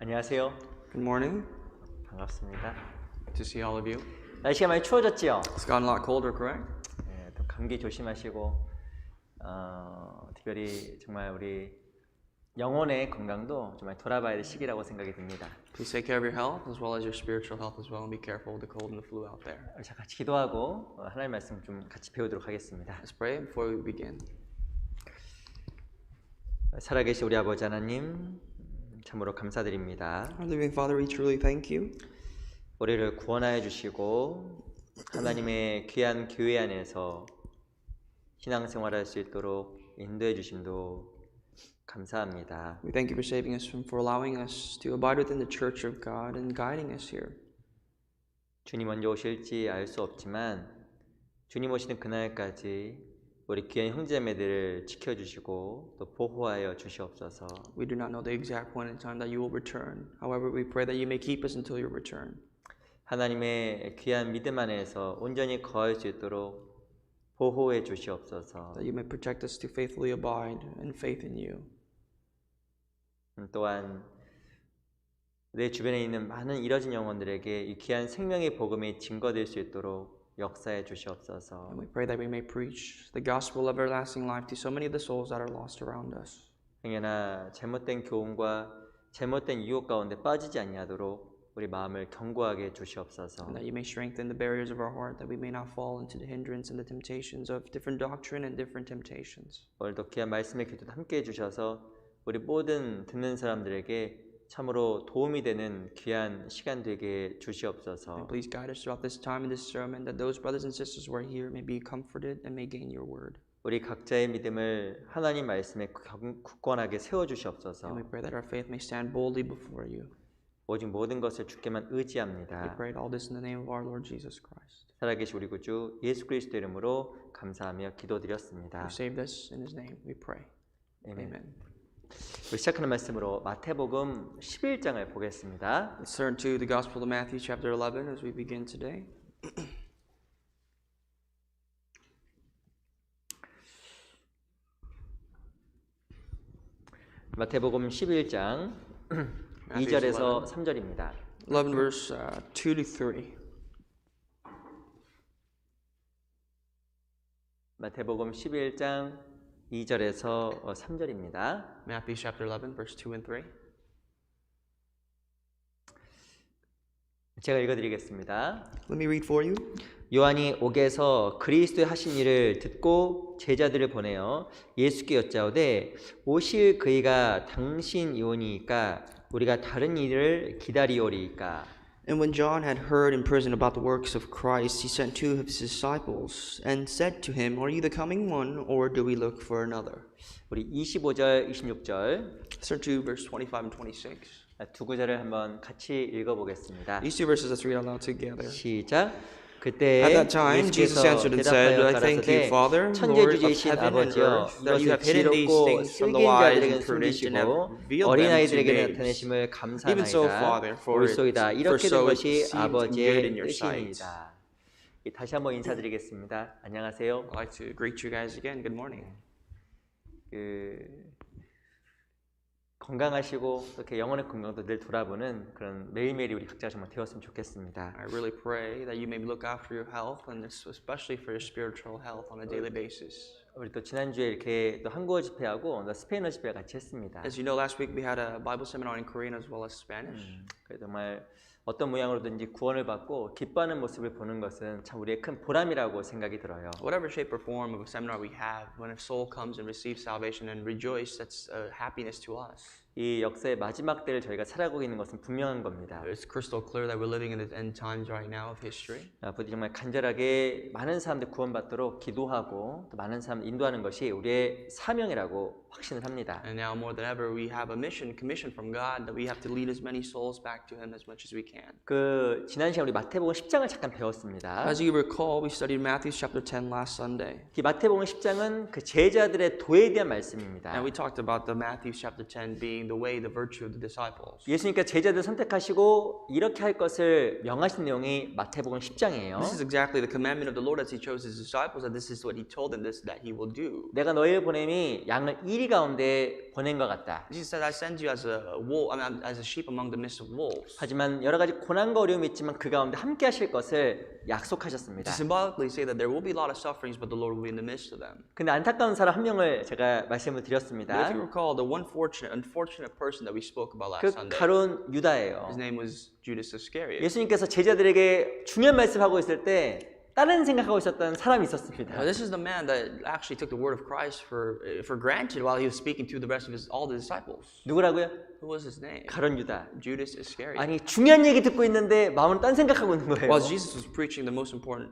안녕하세요. Good morning. 반갑습니다. Good to see all of you. 날씨가 많이 추워졌죠? It's gotten a lot colder, correct? 네, 또 감기 조심하시고 특별히 정말 우리 영혼의 건강도 정말 돌아봐야 될 시기라고 생각이 듭니다. Please take care of your health as well as your spiritual health as well, and be careful with the cold and the flu out there. 자, 같이 기도하고 하나님 말씀 좀 같이 배우도록 하겠습니다. Let's pray before we begin. 살아계신 우리 아버지 하나님 참으로 감사드립니다. Our living Father, we truly thank you. 우리를 구원하여 주시고 하나님의 귀한 교회 안에서 신앙생활할 수 있도록 인도해 주심도 감사합니다. We thank you for saving us for allowing us to abide within the church of God and guiding us here. 주님 언제 오실지 알 수 없지만 주님 오시는 그날까지 우리 귀한 형제자매들을 지켜주시고 또 보호하여 주시옵소서. We do not know the exact point in time that you will return. However, we pray that you may keep us until your return. 하나님의 귀한 믿음 안에서 온전히 거할 수 있도록 보호해 주시옵소서. That you may protect us to faithfully abide in faith in you. 또한 내 주변에 있는 많은 잃어진 영혼들에게 이 귀한 생명의 복음이 증거될 수 있도록 역사해 주시옵소서. And we pray that we may preach the gospel of everlasting life to so many of the souls that are lost around us. 행여나 잘못된 교훈과 잘못된 유혹 가운데 빠지지 아니하도록 우리 마음을 견고하게 해 주시옵소서. And that you may strengthen the barriers of our heart, that we may not fall into the hindrance and the temptations of different doctrine and different temptations. 오늘도 귀한 말씀의 기도도 함께 해주셔서 우리 모든 듣는 사람들에게 참으로 도움이 되는 귀한 시간 되게 주시옵소서. And please guide us throughout this time in this sermon, that those brothers and sisters who are here may be comforted and may gain your word. 우리 각자의 믿음을 하나님 말씀에 굳건하게 세워 주시옵소서. And we pray that our faith may stand boldly before you. 오직 모든 것을 주께만 We 의지합니다. pray all this in the name of our Lord Jesus Christ. 살아계신 우리 구주 예수 그리스도 이름으로 감사하며 기도드렸습니다. We save this in His name. We pray. 아멘. Amen. 우리 시작하는 말씀으로 마태복음 11장을 보겠습니다. Let's turn to the Gospel of Matthew, chapter 11, as we begin today. 마태복음 11장 2절에서 3절입니다. 11 verse 2 to 3. 마태복음 11장 2절에서 3절입니다. Matthew chapter 11, verse 2 and 3. 제가 읽어드리겠습니다. Let me read for you. 요한이 옥에서 그리스도의 하신 일을 듣고 제자들을 보내어 예수께 여짜오되 오실 그이가 당신이오니이까 우리가 다른 일을 기다리오리이까. And when John had heard in prison about the works of Christ, he sent two of his disciples and said to him, Are you the coming one, or do we look for another? 우리 25절, 26절 Let's turn to verse 25 and 26. 두 구절을 한번 같이 읽어보겠습니다. These two verses, let's read out loud together. 시작. 그때 At that time, Jesus 예수께서 answered and said, 대답하여 I thank you, 가라사대 Father, Lord of 천재주제이신 heaven and 아버지여 earth, that you 이것을 have hidden these 지혜롭고 things from the 슬긴 wise 자들에게 and prudent and have 숨기시고 revealed them to 어린아이들에게 babes. 나타내심을 Even so, 감사하나이다. Father, for 옳소이다. 이렇게 된 so it 것이 seemed good 아버지의 in your sight. 뜻이니이다. 다시 한번 인사드리겠습니다. 안녕하세요. I'd like to greet you guys again. Good morning. 건강하시고 이렇게 영혼의 건강도 늘 돌아보는 그런 매일매일이 우리 각자 정말 되었으면 좋겠습니다. I really pray that you may look after your health, and especially for your spiritual health on a daily basis. 우리 또 지난주에 이렇게 또 한국어 집회하고 또 스페인어 집회 같이 했습니다. As you know, last week we had a Bible seminar in Korean as well as Spanish. 그래서 정말 어떤 모양으로든지 구원을 받고 기뻐하는 모습을 보는 것은 참 우리의 큰 보람이라고 생각이 들어요. Whatever shape or form of a seminar we have, when a soul comes and receives salvation and rejoice, that's a happiness to us. 이 역사의 마지막 때를 저희가 살아가고 있는 것은 분명한 겁니다. It's crystal clear that we're living in the end times right now of history. 부디 정말 간절하게 많은 사람들 구원받도록 기도하고 또 많은 사람들 인도하는 것이 우리의 사명이라고 확신을 합니다. And now more than ever, we have a commission from God, that we have to lead as many souls back to Him as much as we can. 지난 시간 우리 마태복음 10장을 잠깐 배웠습니다. As you recall, we studied Matthew chapter 10 last Sunday. 이 마태복음 10장은 그 제자들의 도에 대한 말씀입니다. And we talked about the Matthew chapter 10 being the way, the virtue of the disciples. 예수님께서 제자들 선택하시고 이렇게 할 것을 명하신 내용이 마태복음 10장이에요. This is exactly the commandment of the Lord as He chose His disciples, and this is what He told them that He will do. 내가 너희를 보냄이 양을 이리 가운데 보낸 것 같다. Jesus said, I send you as a wolf, as a sheep among the midst of wolves. 하지만 여러 가지 고난과 어려움이 있지만 그 가운데 함께 하실 것을 약속하셨습니다. To symbolically say that there will be a lot of sufferings, but the Lord will be in the midst of them. 근데 안타까운 사람 한 명을 제가 말씀을 But 드렸습니다. if you recall, the one unfortunate person that we spoke about last 그 Sunday, 가론 유다예요. his name was Judas Iscariot. 예수님께서 제자들에게 중요한 말씀하고 있을 때 다른 생각하고 있었던 사람이 있었습니다. This is the man that actually took the word of Christ for granted while he was speaking to the rest of all the disciples. 누구라고요? Who was his name? 가론 유다. Judas Iscariot. 아니 중요한 얘기 듣고 있는데 마음은 딴 생각하고 있는 거예요. While Jesus was preaching the most important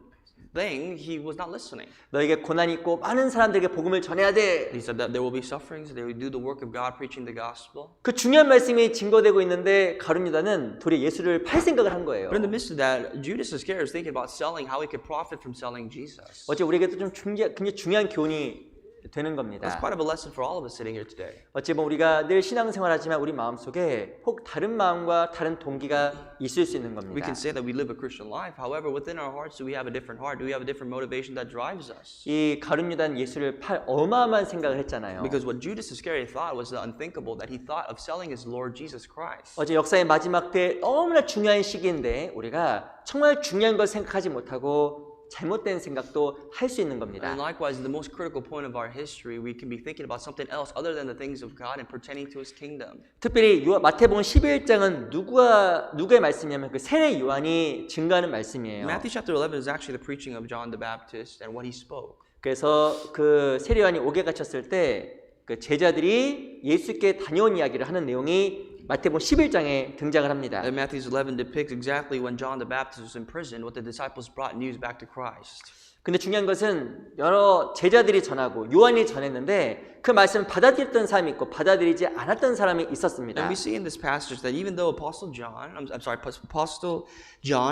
thing, he was not listening. 너에게 고난이 있고 많은 사람들에게 복음을 전해야 돼. He said that there will be sufferings. They will do the work of God, preaching the gospel. 그 중요한 말씀이 증거되고 있는데 가룟 유다는 도리어 예수를 팔 생각을 한 거예요. But in the midst of that, Judas Iscariot was thinking about selling, how he could profit from selling Jesus. 어째 우리에게도 좀 굉장히 중요한 교훈이 되는 겁니다. That's part of a lesson for all of us sitting here today. 어찌 보면 우리가 늘 신앙생활하지만 우리 마음속에 혹 다른 마음과 다른 동기가 있을 수 있는 We 겁니다. can say that we live a Christian life. However, within our hearts, do we have a different heart? Do we have a different motivation that drives us? 이 가룟 유다는 예수를 팔 어마어마한 생각을 했잖아요. Because what Judas Iscariot thought was the unthinkable, that he thought of selling his Lord Jesus Christ. 어제 역사의 마지막 때 너무나 중요한 시기인데 우리가 정말 중요한 걸 생각하지 못하고 잘못된 생각도 할 수 있는 겁니다. And likewise, in the most critical point of our history, we can be thinking about something else other than the things of God and pertaining to His kingdom. 특별히 마태복음 11장은 누구의 말씀이냐면 그 세례 요한이 증거하는 말씀이에요. Matthew chapter 11 is actually the preaching of John the Baptist and what he spoke. 그래서 그 세례 요한이 옥에 갇혔을 때 그 제자들이 예수께 다녀온 이야기를 하는 내용이 마태복음 11장에 등장을 합니다. And Matthew 11 depicts exactly when John the Baptist was in prison, what the disciples brought news back to Christ. 근데 중요한 것은 여러 제자들이 전하고 요한이 전했는데 그 말씀을 받아들였던 사람이 있고 받아들이지 않았던 사람이 있었습니다. And we see in this passage that even though Apostle John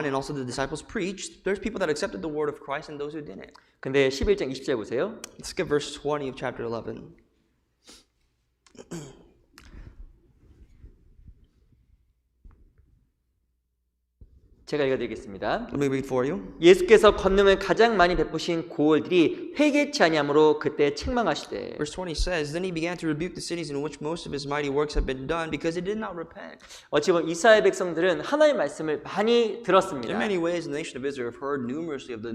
and also the disciples preached, there's people that accepted the word of Christ and those who didn't. 근데 11장 20절 보세요. Let's get verse 20 of chapter 11. 제가 읽어드리겠습니다. Let me read for you. 예수께서 권능을 가장 많이 베푸신 고을들이 회개치 아니함으로 그때 책망하시되 Verse 20 says, Then he began to rebuke the cities in which most of his mighty works had been done because they did not repent. 어찌 보면 이스라엘 백성들은 하나님의 말씀을 많이 들었습니다. In many ways, the nation of Israel have heard numerously of the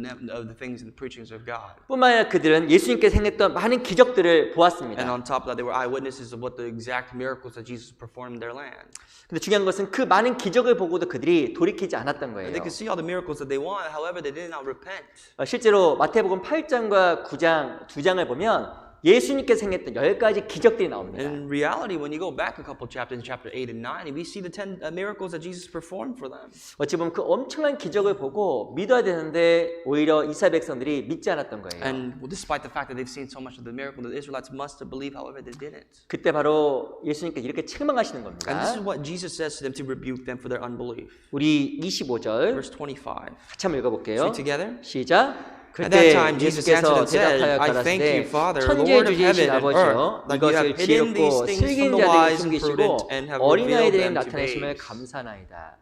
things and the preachings of God. 뿐만 아니라 그들은 예수님께서 행했던 많은 기적들을 보았습니다. And on top of that, they were eyewitnesses of what the exact miracles that Jesus performed in their land. 근데 중요한 것은 그 많은 기적을 보고도 그들이 돌이키지 않았던 거예요. And they could see all the miracles that they want, however, they did not repent. 실제로 마태복음 8장과 9장 두 장을 보면 예수님께서 행했던 10가지 기적들이 나옵니다. In reality, when you go back a couple chapters, in chapter 8 and 9, we see the 10 miracles that Jesus performed for them. 어찌 보면 그 엄청난 기적을 보고 믿어야 되는데 오히려 이스라엘 백성들이 믿지 않았던 거예요. And despite the fact that they've seen so much of the miracle, the Israelites must have believed, however, they didn't. 그때 바로 예수님께서 이렇게 책망하시는 And this is 겁니다. what Jesus says to them to rebuke them for their unbelief. 우리 25절 Verse 25. 같이 한번 읽어볼게요. Say together. 시작. At that 그때 time, Jesus answered 예수께서 and said, 대답하여 I thank you, 가라사대 Father, 천지에 Lord of 주신 heaven and 아버지여 earth, that you 이것을 have hidden these 지혜롭고 things from 슬긴 the 자들에게 wise and 숨기시고 prudent and have revealed 어린아이들에게 them to 나타내심을 babes. 감사나이다.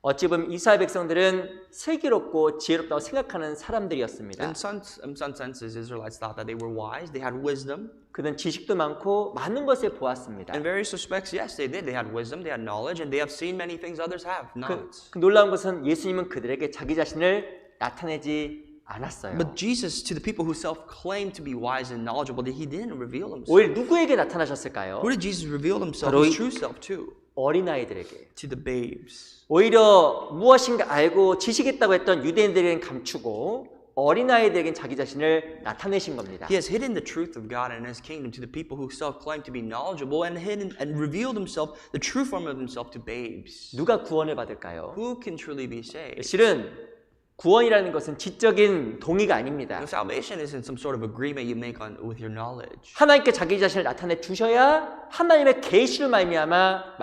어찌 보면 이스라엘 백성들은 슬기롭고 지혜롭다고 생각하는 사람들이었습니다. In some senses, Israelites thought that they were wise, they had wisdom. 그는 지식도 많고 많은 것을 보았습니다. In various respects, yes, they did. They had wisdom, they had knowledge, and they have seen many things others have not. 그 놀라운 것은 예수님은 그들에게 자기 자신을 나타내지 않았어요. But Jesus, to the people who self-claimed to be wise and knowledgeable, he didn't reveal himself. 오히려 누구에게 나타나셨을까요? Who did Jesus reveal himself, 바로 his true self, to? 어린아이들에게. To the babes. 오히려 무엇인가 알고 지식 있다고 했던 유대인들에게는 감추고 어린아이들에게는 자기 자신을 나타내신 겁니다. He has hidden the truth of God and His kingdom to the people who self-claim to be knowledgeable and hidden and revealed Himself, the true form of Himself, to babes. 누가 구원을 받을까요? Who can truly be saved? 실은 구원이라는 것은 지적인 동의가 아닙니다. No, salvation isn't some sort of agreement you make with your knowledge. 하나님께 자기 자신을 나타내 주셔야 하나님의 계시로 말미암아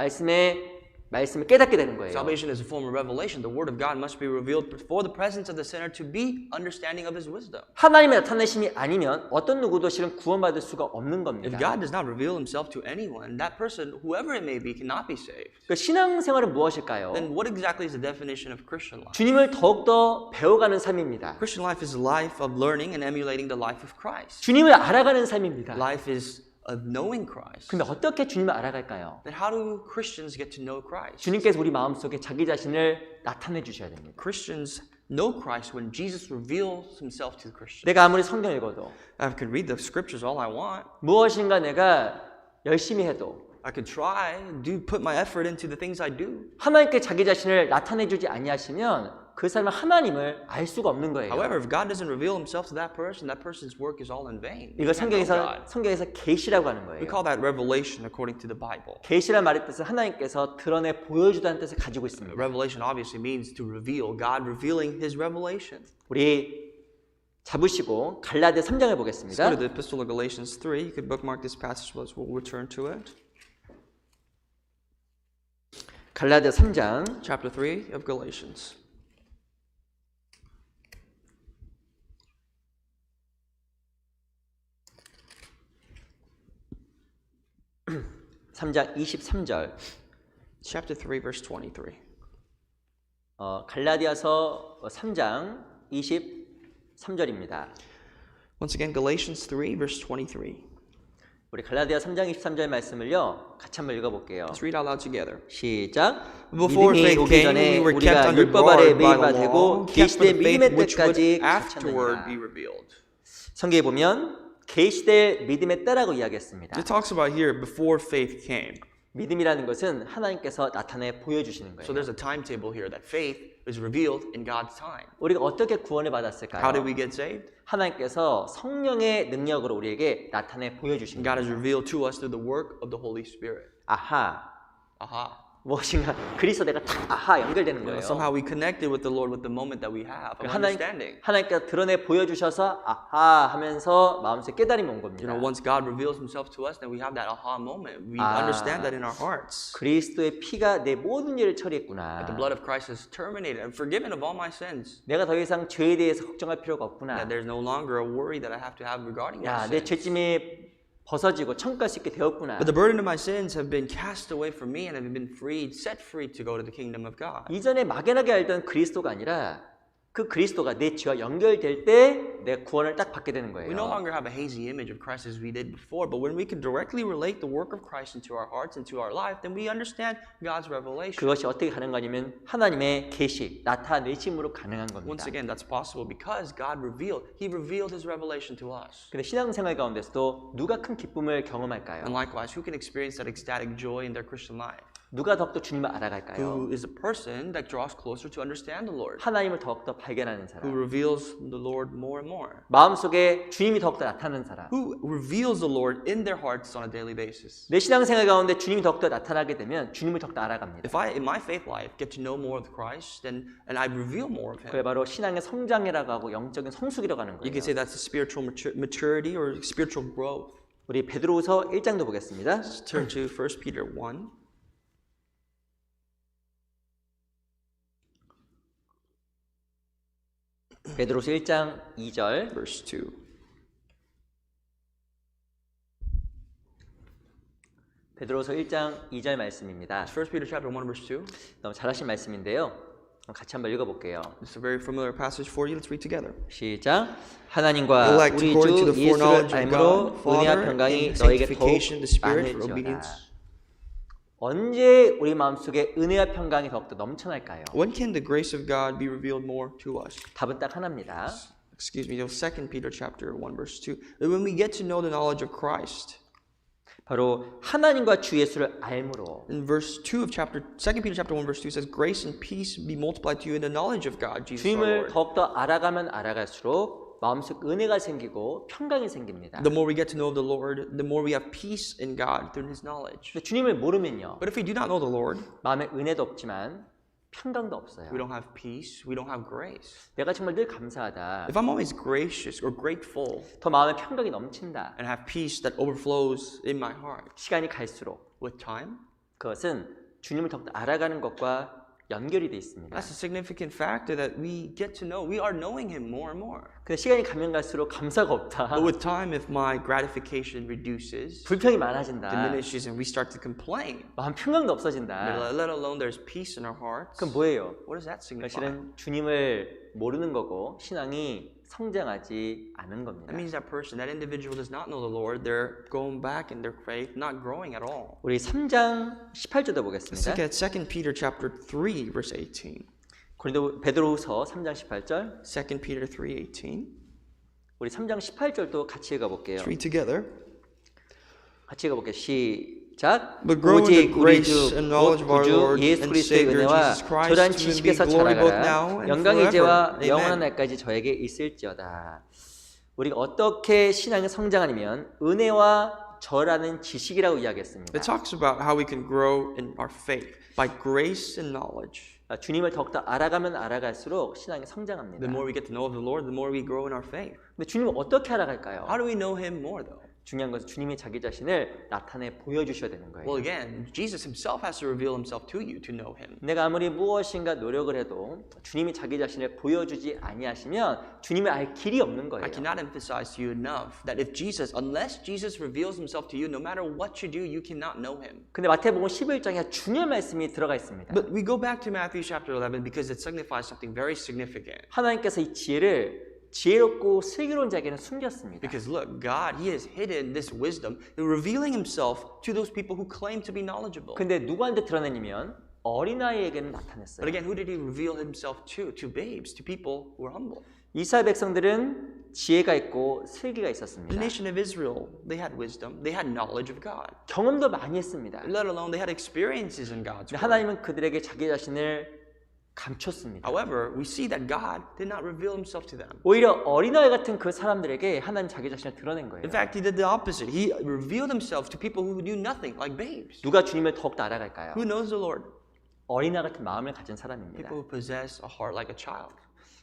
말씀을 깨닫게 되는 거예요. Salvation is a form of revelation. The Word of God must be revealed before the presence of the sinner to be understanding of His wisdom. 하나님의 나타내심이 아니면 어떤 누구도 실은 구원받을 수가 없는 If 겁니다. God does not reveal Himself to anyone, that person, whoever it may be, cannot be saved. 그 신앙생활은 무엇일까요? Then what exactly is the definition of Christian life? 주님을 더욱더 배워가는 삶입니다. Christian life is a life of learning and emulating the life of Christ. 주님을 알아가는 삶입니다. Life is of knowing Christ. 근데 어떻게 주님을 알아갈까요? Then how do Christians get to know Christ? 주님께서 우리 마음속에 자기 자신을 나타내 주셔야 됩니다. Christians know Christ when Jesus reveals himself to the Christian. 내가 아무리 성경 읽어도 I could read the scriptures all I want. 무엇인가 내가 열심히 해도 I could try, put my effort into the things I do. 하나님께 자기 자신을 나타내 주지 아니하시면 그 사람은 하나님을 알 수가 없는 거예요. However, if God doesn't reveal himself to that person's work is all in vain. 이거 You can't know God. 성경에서 계시라고 하는 We 거예요. call that revelation according to the Bible. 계시란 말의 뜻은 하나님께서 드러내 보여주다는 뜻을 가지고 있습니다. Revelation obviously means to reveal, God revealing his revelation. 우리 잡으시고 갈라디아 3장을 Let's 보겠습니다. go to the Epistle of Galatians 3. You could bookmark this passage, but we'll return to it. 갈라디아 3장 Chapter 3 of Galatians. 3장 23절. Chapter 3, verse 23. 갈라디아서 3장 23절입니다. Once again, Galatians 3, verse 23. 우리 갈라디아 3장 23절 말씀을요. 같이 한번 읽어볼게요. Let's read out loud together. 시작. Before 믿음이 faith 오기 came, 전에 we were kept 우리가 under 율법 아래 guard by 매임바 the 되고 law, kept for 계시된 the faith 믿음의 which would 때까지 afterward be 갇혔느니라. revealed. 성경에 보면 계시될 믿음의 때라고 이야기했습니다. It talks about here before faith came. 믿음이라는 것은 하나님께서 나타내 보여주시는 So 거예요. there's a timetable here that faith is revealed in God's time. 우리가 어떻게 구원을 How 받았을까요? did we get saved? 하나님께서 성령의 능력으로 우리에게 나타내 보여주신 God has 거예요. revealed to us through the work of the Holy Spirit. 아하, Aha. 무엇인가 그리스도 내가 딱 아하 연결되는 거예요. Somehow we connected with the Lord with the moment that we have of understanding. 하나님께서 드러내 보여주셔서 아하 하면서 마음속에 깨달음이 온 겁니다. Once God reveals himself to us, then we have that aha moment. We Ah. understand that in our hearts. 그리스도의 피가 내 모든 일을 처리했구나. That the blood of Christ has terminated and forgiven of all my sins. 내가 더 이상 죄에 대해서 걱정할 필요가 없구나. That there's no longer a worry that I have to have regarding my 야, 내 sins. 죄짐이 벗어지고 천국갈 수 있게 되었구나. But the burden of my sins have been cast away from me and have been freed, set free to go to the kingdom of God. 이전에 막연하게 알던 그리스도가 아니라 그 그리스도가 내 죄와 연결될 때 내 구원을 딱 받게 되는 We no 거예요. longer have a hazy image of Christ as we did before, but when we can directly relate the work of Christ into our hearts, into our life, then we understand God's revelation. 그것이 어떻게 가능하냐면 하나님의 계시, 나타내심으로 가능한 겁니다. Once again, that's possible because God He revealed His revelation to us. 근데 신앙생활 가운데서도 누가 큰 기쁨을 경험할까요? And likewise, who can experience that ecstatic joy in their Christian life? 누가 더욱더 주님을 알아갈까요? Who is a person that draws closer to understand the Lord? 하나님을 더욱더 발견하는 Who 사람. reveals the Lord more and more? 마음속에 주님이 더욱더 나타나는 사람. Who reveals the Lord in their hearts on a daily basis? 내 신앙생활 가운데 주님이 더욱더 나타나게 되면 주님을 더욱더 알아갑니다. If I, in my faith life, get to know more of Christ, then and I reveal more of 그게 Him, 바로 신앙의 성장이라고 하고 영적인 성숙이라고 하는 you 거예요. can say that's a spiritual maturity or spiritual growth. 우리 베드로후서 1장도 보겠습니다. Let's turn to 1 Peter 1. 베드로후서 1장 2절. Verse 2. 베드로후서 1장 2절 말씀입니다. 1 Peter chapter 1 verse 2. 너무 잘하신 말씀인데요. 같이 한번 읽어볼게요. It's a very familiar passage for you. Let's read together. 시작. 하나님과 Elect 우리 according to 주 the 예수를 foreknowledge of 알므로 God, 은혜와 Father, 평강이 in 너에게 더욱 sanctification, the Spirit for 많을지어다. obedience. 언제 우리 마음속에 은혜와 평강이 더욱더 넘쳐날까요? When can the grace of God be revealed more to us? 답은 딱 하나입니다. Excuse me, 2 Peter chapter 1 verse 2. That when we get to know the knowledge of Christ. 바로 하나님과 주 예수를 알므로 In verse 2 of 2 Peter chapter 1 verse 2 says, Grace and peace be multiplied to you in the knowledge of God, Jesus our 주님을 Lord. 더욱더 알아가면 알아갈수록 마음속 은혜가 생기고 평강이 생깁니다. The more we get to know the Lord, the more we have peace in God through His knowledge. 근데 주님을 모르면요. But if we do not know the Lord, 마음에 은혜도 없지만 평강도 없어요. we don't have peace, we don't have grace. 내가 정말 늘 감사하다. If I'm always gracious or grateful 더 마음에 평강이 넘친다. and have peace that overflows in my heart, 시간이 갈수록 with time, 그것은 주님을 더욱더 알아가는 것과 연결이 돼 있습니다. that's a significant factor that we get to know. We are knowing Him more and more. 근데 시간이 가면 갈수록 감사가 없다. But with time, if my gratification reduces, 불평이 많아진다. diminishes, and we start to complain, 마음 평강도 없어진다. let alone there's peace in our hearts, 그럼 뭐예요? what does that signify? 사실은 주님을 모르는 거고 신앙이 성장하지 않은 겁니다. That means that person, that individual does not know the Lord. They're going back in their faith, not growing at all. 우리 3장 18절도 Let's 보겠습니다. look at 2 Peter chapter 3, verse 18. 베드로후서 3장 18절. 2 Peter 3:18. 우리 3장 18절도 같이 읽어볼게요. Let's read together. 같이 읽어볼게요. 시작. But grow in the 오직 우리 grace 주 and knowledge of our Lord 예수 and 그리스도의 Savior 은혜와 Jesus Christ, 저런 to him be 지식에서 glory both now 자라가라. and 영광의 forever. 이제와 Amen. 영원한 날까지 저에게 있을지어다. 우리가 어떻게 신앙이 성장하냐면 은혜와 저라는 지식이라고 이야기했습니다. It talks about how we can grow in our faith by grace and knowledge. 주님을 더욱더 알아가면 알아갈수록 신앙이 성장합니다. The more we get to know of the Lord, the more we grow in our faith. 근데 주님을 어떻게 알아갈까요? How do we know Him more, though? 중요한 것은 주님이 자기 자신을 나타내 보여주셔야 되는 거예요. Well, again, Jesus Himself has to reveal Himself to you to know Him. 내가 아무리 무엇인가 노력을 해도 주님이 자기 자신을 보여주지 아니하시면 주님을 알 길이 없는 거예요. I cannot emphasize to you enough that unless Jesus reveals Himself to you, no matter what you do, you cannot know Him. 근데 마태복음 11장에 중요한 말씀이 들어가 있습니다. But we go back to Matthew chapter 11 because it signifies something very significant. 하나님께서 이 지혜를 지혜롭고 슬기로운 자에게는 숨겼습니다. Because look, God, He has hidden this wisdom, revealing Himself to those people who claim to be knowledgeable. 근데 누구한테 드러내냐면 어린아이에게는 But 나타냈어요. again, who did He reveal Himself to? To babes, to people who are humble. 이스라엘 백성들은 지혜가 있고 슬기가 The 있었습니다. nation of Israel, they had wisdom, they had knowledge of God. 경험도 많이 했습니다. Let alone they had experiences in God's 근데 word. 하나님은 그들에게 자기 자신을 감췄습니다. However, we see that God did not reveal Himself to them. 오히려 어린아이 같은 그 사람들에게 하나님 자기 자신을 드러낸 거예요. In fact, He did the opposite. He revealed Himself to people who knew nothing, like babes. 누가 주님을 더욱더 알아갈까요? Who knows the Lord? 어린아이 같은 마음을 가진 사람입니다. People who possess a heart like a child.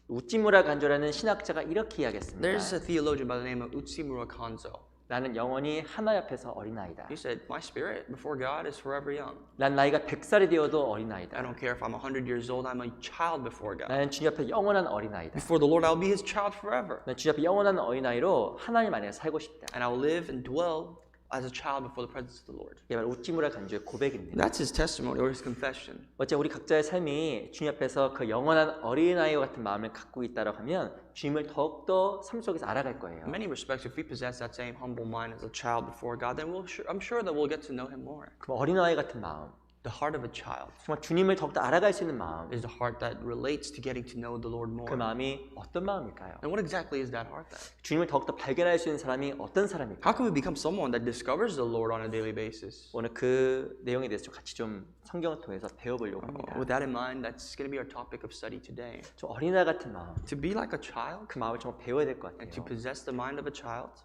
우찌무라 간조라는 신학자가 이렇게 이야기했습니다. There's a theologian by the name of Utsimura Kanzo. 나는 영원히 하나님 앞에서 어린아이다. He said, my spirit before God is forever young. 난 나이가 100살이 되어도 I 어린아이다. don't care if I'm 100 years old, I'm a child before God. 나는 주님 앞에 영원한 어린아이다. Before the Lord, I'll be His child forever. 난 주님 앞에 영원한 어린아이로 하나님 안에 살고 싶다. And I'll live and dwell as a child before the presence of the Lord. 이게 바로 우찌무라 간조의 고백입니다. That's his testimony or his confession. 어째 우리 각자의 삶이 주님 앞에서 그 영원한 어린아이와 같은 마음을 갖고 있다라고 하면 주님을 더욱더 삶 속에서 알아갈 거예요. In many respects, if we possess that same humble mind as a child before God, then I'm sure that we'll get to know Him more. 그 어린아이 같은 마음, The heart of a child 정말 주님을 더욱더 알아갈 수 있는 마음, is the heart that relates to getting to know the Lord 그 more. 마음이 어떤 마음일까요? And what exactly is that heart then? 주님을 더욱더 발견할 수 있는 사람이 어떤 사람일까요? How can we become someone that discovers the Lord on a daily basis? 오늘 그 내용에 대해서 같이 좀 성경을 통해서 배워보려고 합니다. With that in mind, that's going to be our topic of study today. 좀 어린아이 같은 마음, To be like a child 그 마음을 정말 배워야 될 것 and to 같아요. possess the mind of a child.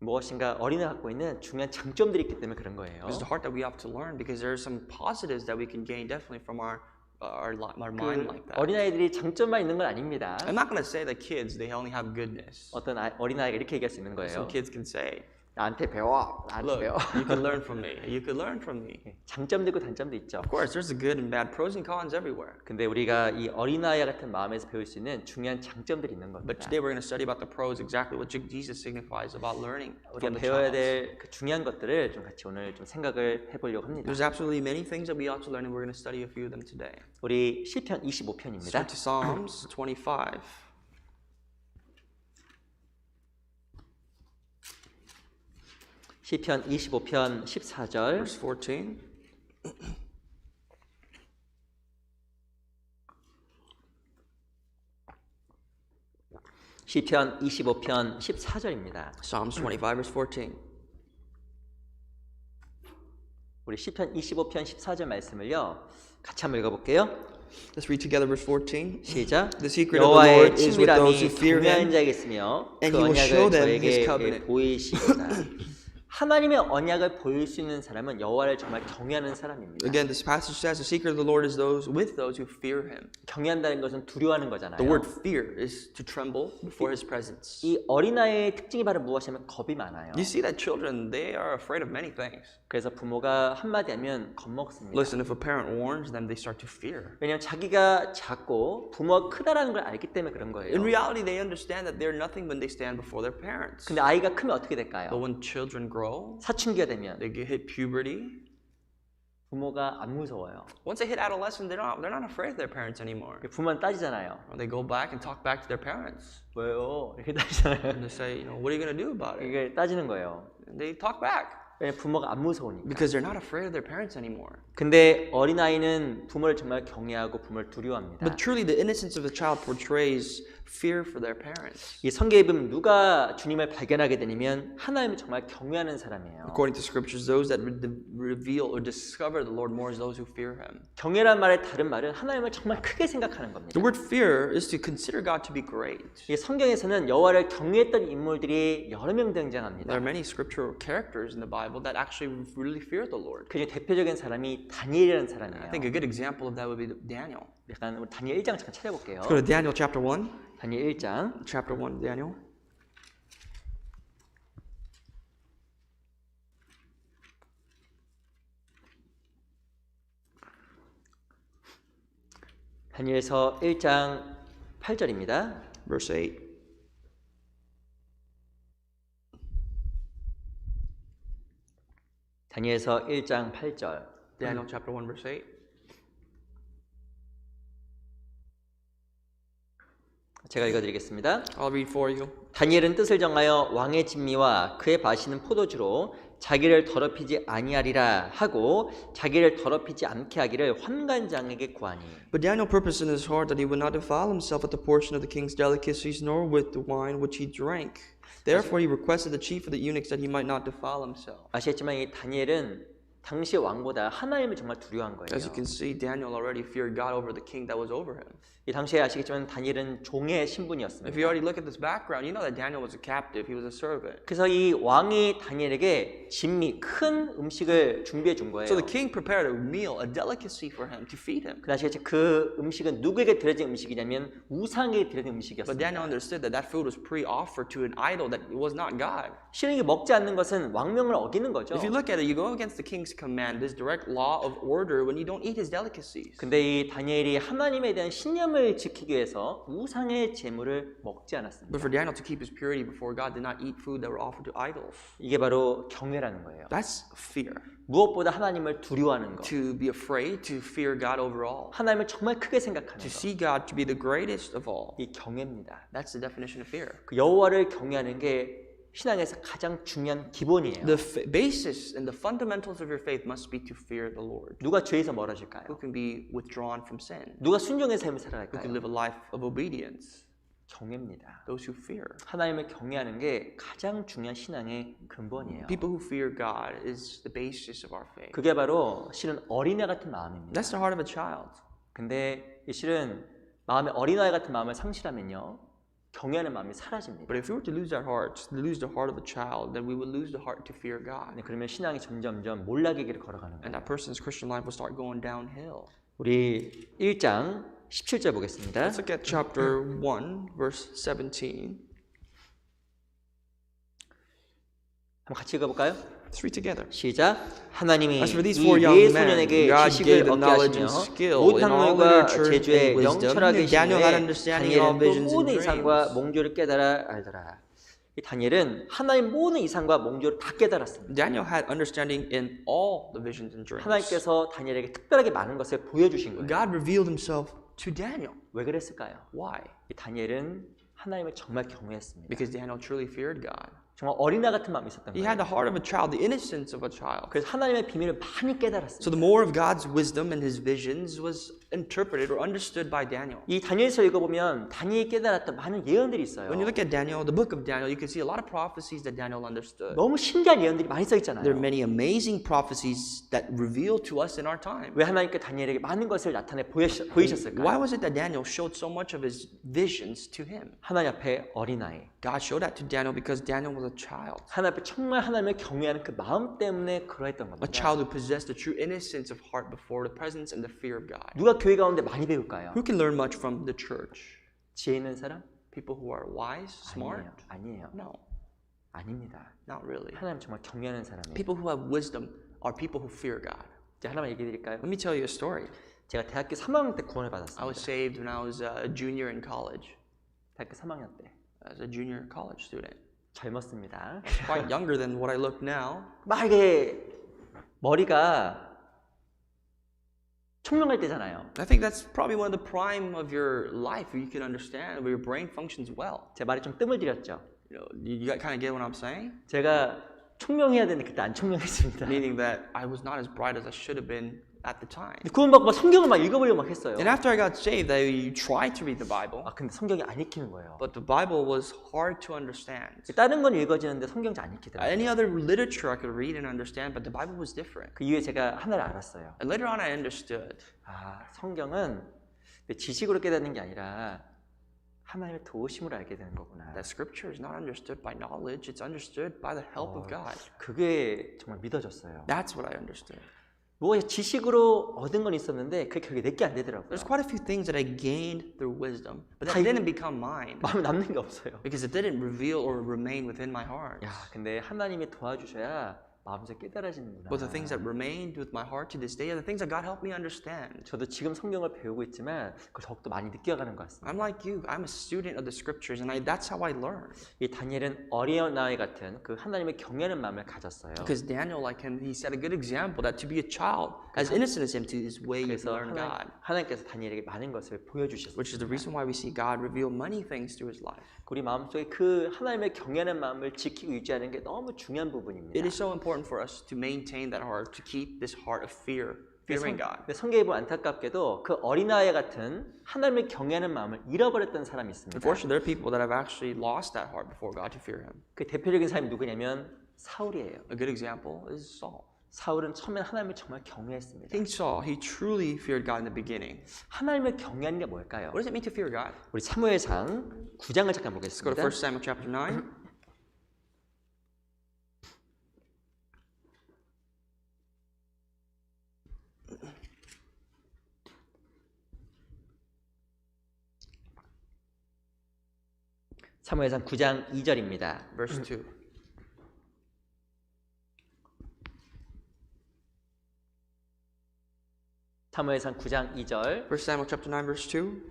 무엇인가 어린아이가 갖고 있는 중요한 장점들이 있기 때문에 그런 거예요. It's the heart that we have to learn because there are some positives that we can gain definitely from our mind like that. 어린아이들이 장점만 있는 건 아닙니다. I'm not going to say that kids they only have goodness. 어떤 어린아이가 이렇게 얘기할 수 있는 거예요. Some kids can say, 나한테 배워, 나한테 "Look, 배워. you can learn from me. You can learn from me." 장점도 있고 단점도 있죠. Of course, there's the good and bad, pros and cons everywhere. 근데 우리가 이 어린아이 같은 마음에서 배울 수 있는 중요한 장점들이 있는 But 겁니다. today we're going to study about the pros, exactly what Jesus signifies about learning 우리가 from the 배워야 child. 될 그 중요한 것들을 좀 같이 오늘 좀 생각을 해보려고 합니다. There's absolutely many things that we ought to learn, and we're going to study a few of them today. 우리 시편 Let's 25편입니다. turn to Psalms 25. 시편 25편 14절. Verse 14. 시편 25편 14절입니다. Psalms 25, verse 14. 우리 시편 25편 14절 말씀을요. 같이 한번 읽어볼게요. Let's read together verse 14. 시작. The secret of the 여호와의 Lord is with those who 친밀함이 fear 경외하는 Him, 자에게 있으며 and 그 He will show 언약을 them His 저에게 covenant. 보이시도다. 하나님의 언약을 보일 수 있는 사람은 여호와를 정말 경외하는 사람입니다. Again, this passage says the secret of the Lord is with those who fear Him. 경외한다는 것은 두려워하는 거잖아요. The word fear is to tremble before His presence. 이 어린아이의 특징이 바로 무엇이냐면 겁이 많아요. You see that children, they are afraid of many things. 그래서 부모가 한마디 하면 겁먹습니다. Listen, if a parent warns them, they start to fear. 왜냐하면 자기가 작고 부모가 크다라는 걸 알기 때문에 그런 거예요. In reality, they understand that they're nothing when they stand before their parents. 근데 아이가 크면 어떻게 But 될까요? when children grow, 사춘기가 되면 they hit puberty, 부모가 안 무서워요. Once they hit adolescence, they're not afraid of their parents anymore. 부모는 따지잖아요. They go back and talk back to their parents. 왜요? 이렇게 따지잖아요. And they say, what are you going to do about it? 이게 따지는 거예요. And they talk back. 왜냐면 부모가 안 무서우니까. Because they're not afraid of their parents anymore. 근데 어린아이는 부모를 정말 경외하고 부모를 두려워합니다. But truly, the innocence of the child portrays fear for their parents. 이 성경에 보면 누가 주님을 발견하게 되냐면 하나님을 정말 경외하는 사람이에요. According to scriptures, those that reveal or discover the Lord more is those who fear Him. 경외란 말의 다른 말은 하나님을 정말 크게 생각하는 겁니다. The word fear is to consider God to be great. 이 성경에서는 여호와를 경외했던 인물들이 여러 명 등장합니다. There are many scriptural characters in the Bible that actually really fear the Lord. 그중 대표적인 사람이 다니엘이라는 I 사람이에요. think a good example of that would be Daniel. 약간 우리 다니엘 1장 잠깐 찾아볼게요. Let's go to Daniel chapter 1. 다니엘 1장 Chapter 1, Daniel. 다니엘서 1장 8절입니다. Verse 8. 다니엘서 1장 8절. Daniel chapter 1, verse 8. 제가 읽어드리겠습니다. I'll read for you. 다니엘은 뜻을 정하여 왕의 진미와 그의 마시는 포도주로 자기를 더럽히지 아니하리라 하고 자기를 더럽히지 않게 하기를 환관장에게 구하니. But Daniel purposed in his heart that he would not defile himself with the portion of the king's delicacies, nor with the wine which he drank. Therefore he requested the chief of the eunuchs that he might not defile himself. 아시겠지만 이 다니엘은 당시 왕보다 하나님을 정말 두려워한 거예요. As you can see, Daniel already feared God over the king that was over him. 이 당시에 아시겠지만 다니엘은 종의 If 신분이었습니다. you already look at this background, you know that Daniel was a captive. He was a servant. 그래서 이 왕이 다니엘에게 진미 큰 음식을 준비해 준 거예요. So the king prepared a meal, a delicacy for him to feed him. 근데 아시겠지만 그 음식은 누구에게 드려진 음식이냐면 우상에게 드려진 But 음식이었습니다. Daniel understood that that food was pre-offered to an idol that was not God. 실은 이게 먹지 않는 것은 왕명을 어기는 거죠. If you look at it, you go against the king's command, this direct law of order, when you don't eat his delicacies. 근데 이 다니엘이 하나님에 대한 신념을 지키기 위해서 우상의 제물을 먹지 않았습니다. But for Daniel to keep his purity before God, did not eat food that were offered to idols. 이게 바로 경외라는 거예요. That's fear. 무엇보다 하나님을 두려워하는 것. To be afraid, to fear God over all. 하나님을 정말 크게 생각하는 To 것. see God to be the greatest of all. 이 경외입니다. That's the definition of fear. 그 여호와를 경외하는 게 신앙에서 가장 중요한 기본이에요. The basis and the fundamentals of your faith must be to fear the Lord. 누가 죄에서 멀어질까요? Who can be withdrawn from sin? 누가 순종의 삶을 Who can 살아갈까요? live a life of obedience? 경외입니다. Those who fear. 하나님을 경외하는 게 가장 중요한 신앙의 근본이에요. People who fear God is the basis of our faith. 그게 바로 실은 어린애 같은 마음입니다. That's the heart of a child. 근데 이 실은 마음에 어린아이 같은 마음을 상실하면요. 경외하는 마음이 사라집니다. But if we were to lose our hearts, lose the heart of a child, then we would lose the heart to fear God. 네, 그러면 신앙이 점점점 몰락의 길을 걸어가는 거예요. And that person's Christian life will start going downhill. 우리 1장 17절 보겠습니다. Let's look at chapter 1, verse 17. 한번 같이 읽어볼까요? Let's read together. 시작. 하나님이 As for these 이 four young 네 men, 소년에게 God 지식을 gave them 얻게 knowledge 하시며 and skill 모든 in all 학문과 literature 제주의 and wisdom. 영철하게 Daniel had 시며 understanding in all 다니엘은 또 visions and 모든 이상과 dreams. 몽조를 깨달아 알더라. 이 다니엘은 하나님 모든 이상과 몽조를 다 깨달았습니다. Daniel had understanding in all the visions and dreams. 하나님께서 다니엘에게 특별하게 많은 것을 보여주신 거예요. God revealed himself to Daniel. 왜 그랬을까요? Why? 이 다니엘은 하나님을 정말 경외했습니다. Because Daniel truly feared God. 정말 어린아 같은 마음이 있었던 He 거예요. had the heart of a child, the innocence of a child. 그래서 하나님의 비밀을 많이 So 깨달았습니다. the more of God's wisdom and his visions was interpreted or understood by Daniel. 이 다니엘서 읽어보면 다니엘이 깨달았던 많은 예언들이 있어요. When you look at Daniel, the book of Daniel, you can see a lot of prophecies that Daniel understood. 너무 신기한 예언들이 많이 써 There are 있잖아요. many amazing prophecies that reveal to us in our time. 왜 하나님께 다니엘에게 많은 것을 나타내 보이셨을까요? Why was it that Daniel showed so much of his visions to him? 하나님 앞에 어린아이. God showed that to Daniel because Daniel was a child. 하나님 앞에 정말 하나님을 경외하는 그 마음 때문에 그러했던 A 겁니다. child who possessed the true innocence of heart before the presence and the fear of God. 누가 교회 가운데 많이 배울까요? Who can learn much from the church? 지혜 있는 사람? People who are wise, smart? 아니에요. No, 아닙니다. not really. 하나님 정말 경외하는 사람이에요. People who have wisdom are people who fear God. 이제 하나만 얘기해 드릴까요? Let me tell you a story. 제가 대학교 3학년 때 구원을 I was 받았습니다. saved when I was a junior in college. 대학교 3학년 때. As a junior college student. 젊었습니다. Quite younger than what I look now. 막 이게 머리가 총명할 때잖아요. I think that's probably one of the prime of your life where you can understand, where your brain functions well. 제 말에 좀 뜸을 들였죠. You kind of get what I'm saying? 제가 총명해야 되는데 그때 안 총명했습니다. Meaning that I was not as bright as I should have been at the time. 구원받고 막 성경을 막 읽어보려고 막 했어요. And after I got saved, I tried to read the Bible, 아 근데 성경이 안 읽히는 거예요. but the Bible was hard to understand. 다른 건 읽어지는데 성경이 안 읽히더라고요. Any other literature I could read and understand, but the Bible was different. 그 이후에 제가 하나를 알았어요. And later on I understood. 아 성경은 내 지식으로 깨닫는 게 아니라 하나님의 도우심으로 알게 되는 거구나. That scripture is not understood by knowledge, it's understood by the help of God. 그게 정말 믿어졌어요. That's what I understood. 뭐 지식으로 얻은 건 있었는데 그게 결국에 내게 안 되더라고요. There's quite a few things that I gained through wisdom, but that didn't become mine 마음에 남는 게 없어요. because it didn't reveal or remain within my heart. 야, 근데 하나님이 도와주셔야 마음속에 깨달아지는구나. But the things that remained with my heart to this day are the things that God helped me understand. 저도 지금 성경을 배우고 있지만 그걸 더욱더 많이 느껴가는 것 같습니다. I'm like you. I'm a student of the scriptures, and that's how I learn. 이 다니엘은 어린아이 같은 그 하나님의 경외하는 마음을 가졌어요. Because Daniel, like him, he set a good example that to be a child, as innocent as him, to his way to 그래서 learn God. 하나님께서 다니엘에게 많은 것을 보여주셨어요. Which is the reason why we see God reveal many things through his life. 우리 마음속에 그 하나님의 경외하는 마음을 지키고 유지하는 게 너무 중요한 부분입니다. It is so important for us to maintain that heart, to keep this heart of fear, fearing God. 성경에 보면 안타깝게도 그 어린아이 같은 하나님을 경외하는 마음을 잃어버렸던 사람이 있습니다. Unfortunately, there are people that have actually lost that heart before God to fear him. 그 대표적인 사람이 누구냐면 사울이에요. A good example is Saul. 사울은 처음에 하나님을 정말 경외했습니다. King Saul, he truly feared God in the beginning. 하나님을 경외하는 게 뭘까요? What does it mean to fear God? 우리 사무엘상 9장을 잠깐 Let's go to 보겠습니다. 1 Samuel chapter 9. 사무엘상 9장 2절입니다. Verse 2. 사무엘상 9장 2절. 1 Samuel chapter 9 verse 2.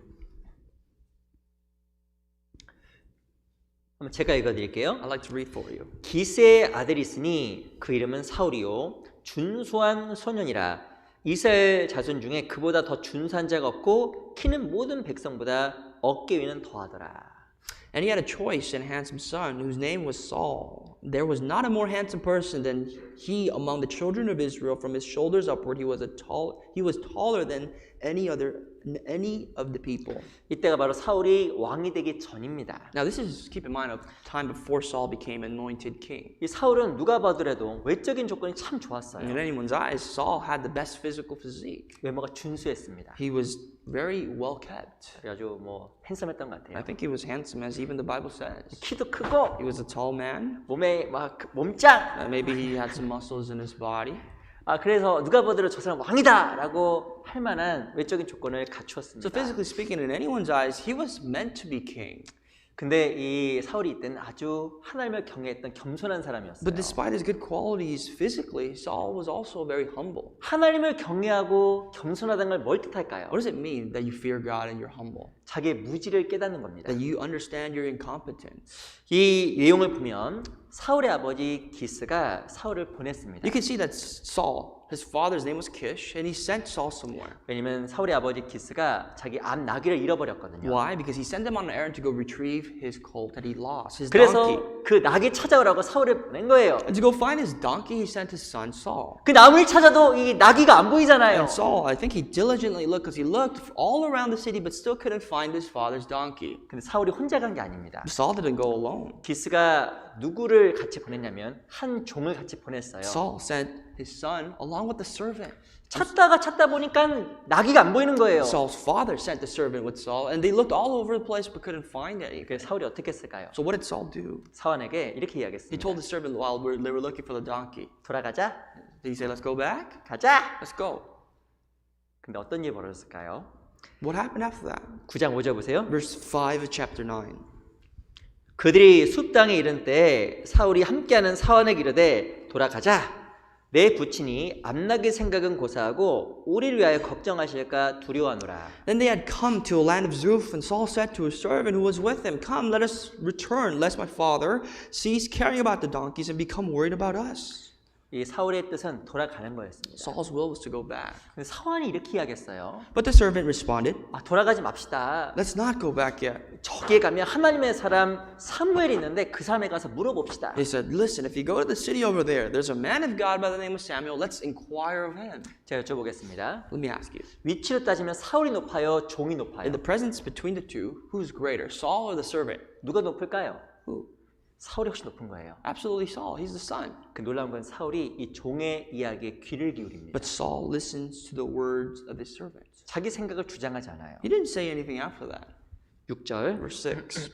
한번 제가 읽어드릴게요. I'd like to read for you. 기스의 아들이 있으니 그 이름은 사울이요 준수한 소년이라. 이스라엘 자손 중에 그보다 더 준수한 자가 없고 키는 모든 백성보다 어깨 위는 더하더라. And he had a choice and handsome son whose name was Saul. There was not a more handsome person than he among the children of Israel. From his shoulders upward, he was taller than any of the people. 이때가 바로 사울이 왕이 되기 전입니다. Now this is, keep in mind, a time before Saul became anointed king. 이 사울은 누가 봐더라도 외적인 조건이 참 In 좋았어요. anyone's eyes, Saul had the best physical physique. 외모가 준수했습니다. He was very well kept. 아주 뭐 핸섬했던 것 I 같아요. think he was handsome, as even the Bible says. 키도 크고 He was a tall man. 몸에 막 몸짱. Maybe he had some muscles in his body. 아 그래서 누가 보더라도 저 사람 왕이다라고 할 만한 외적인 조건을 갖추었습니다. So physically speaking, in anyone's eyes, he was meant to be king. 근데 이 사울이 이때는 아주 하나님을 경외했던 겸손한 사람이었어요. But despite his good qualities physically, Saul was also very humble. 하나님을 경외하고 겸손하다는 걸 뭘 뜻할까요? What does it mean that you fear God and you're humble? 자기의 무지를 깨닫는 겁니다. That you understand your incompetence. 이 내용을 보면 사울의 아버지 기스가 사울을 보냈습니다. You can see that Saul, his father's name was Kish, and he sent Saul somewhere. 왜냐면 사울의 아버지 기스가 자기 암 나귀를 잃어버렸거든요. Why? Because he sent him on an errand to go retrieve his colt that he lost, his donkey. 그래서 그 나귀 찾아오라고 사울을 보낸 거예요. And to go find his donkey, he sent his son Saul. 그 나무를 찾아도 이 나귀가 안 보이잖아요. And Saul, I think he diligently looked, because he looked all around the city, but still couldn't find his father's donkey. 근데 사울이 혼자 간 게 아닙니다. Saul didn't go alone. 기스가 누구를 같이 보냈냐면 한 종을 같이 보냈어요. Saul sent his son along with the servant. 찾다 보니까 나귀가 안 보이는 거예요. Saul's father sent the servant with Saul, and they looked all over the place but couldn't find any. 그래서 사울이 어떻게 했을까요? So what did Saul do? 사원에게 이렇게 He 이야기했습니다. told the servant while they were looking for the donkey. 돌아가자. Did he say, let's go back? 가자. Let's go. 근데 어떤 일이 벌어졌을까요? What happened after that? 9장 5절 보세요. Verse 5 of chapter 9. 그들이 숲 땅에 이른 때 사울이 함께하는 사원에게 이르되 돌아가자. 내 부친이 암나귀 생각은 고사하고 우리를 위하여 걱정하실까 두려워하노라. Then they had come to a land of Zuph, and Saul said to his servant who was with him, come, let us return, lest my father cease caring about the donkeys and become worried about us. 이 사울의 뜻은 돌아가는 거였습니다. Saul's will was to go back. 사환이 이렇게 이야기했어요. But the servant responded, 돌아가지 맙시다. let's not go back yet. 저기에 가면 하나님의 사람 사무엘이 있는데 그 사람에 가서 물어봅시다. He said, listen, if you go to the city over there, there's a man of God by the name of Samuel. Let's inquire of him. 제가 여쭤보겠습니다. Let me ask you. 위치로 따지면 사울이 높아요, 종이 높아요? In the presence between the two, who's greater, Saul or the servant? 누가 높을까요? Who? 사울이 훨씬 높은 거예요. Absolutely Saul. He's the son. 그 놀라운 건 사울이 이 종의 이야기에 귀를 기울입니다. But Saul listens to the words of his servant. 자기 생각을 주장하지 않아요. He didn't say anything after that. 6절 Verse 6.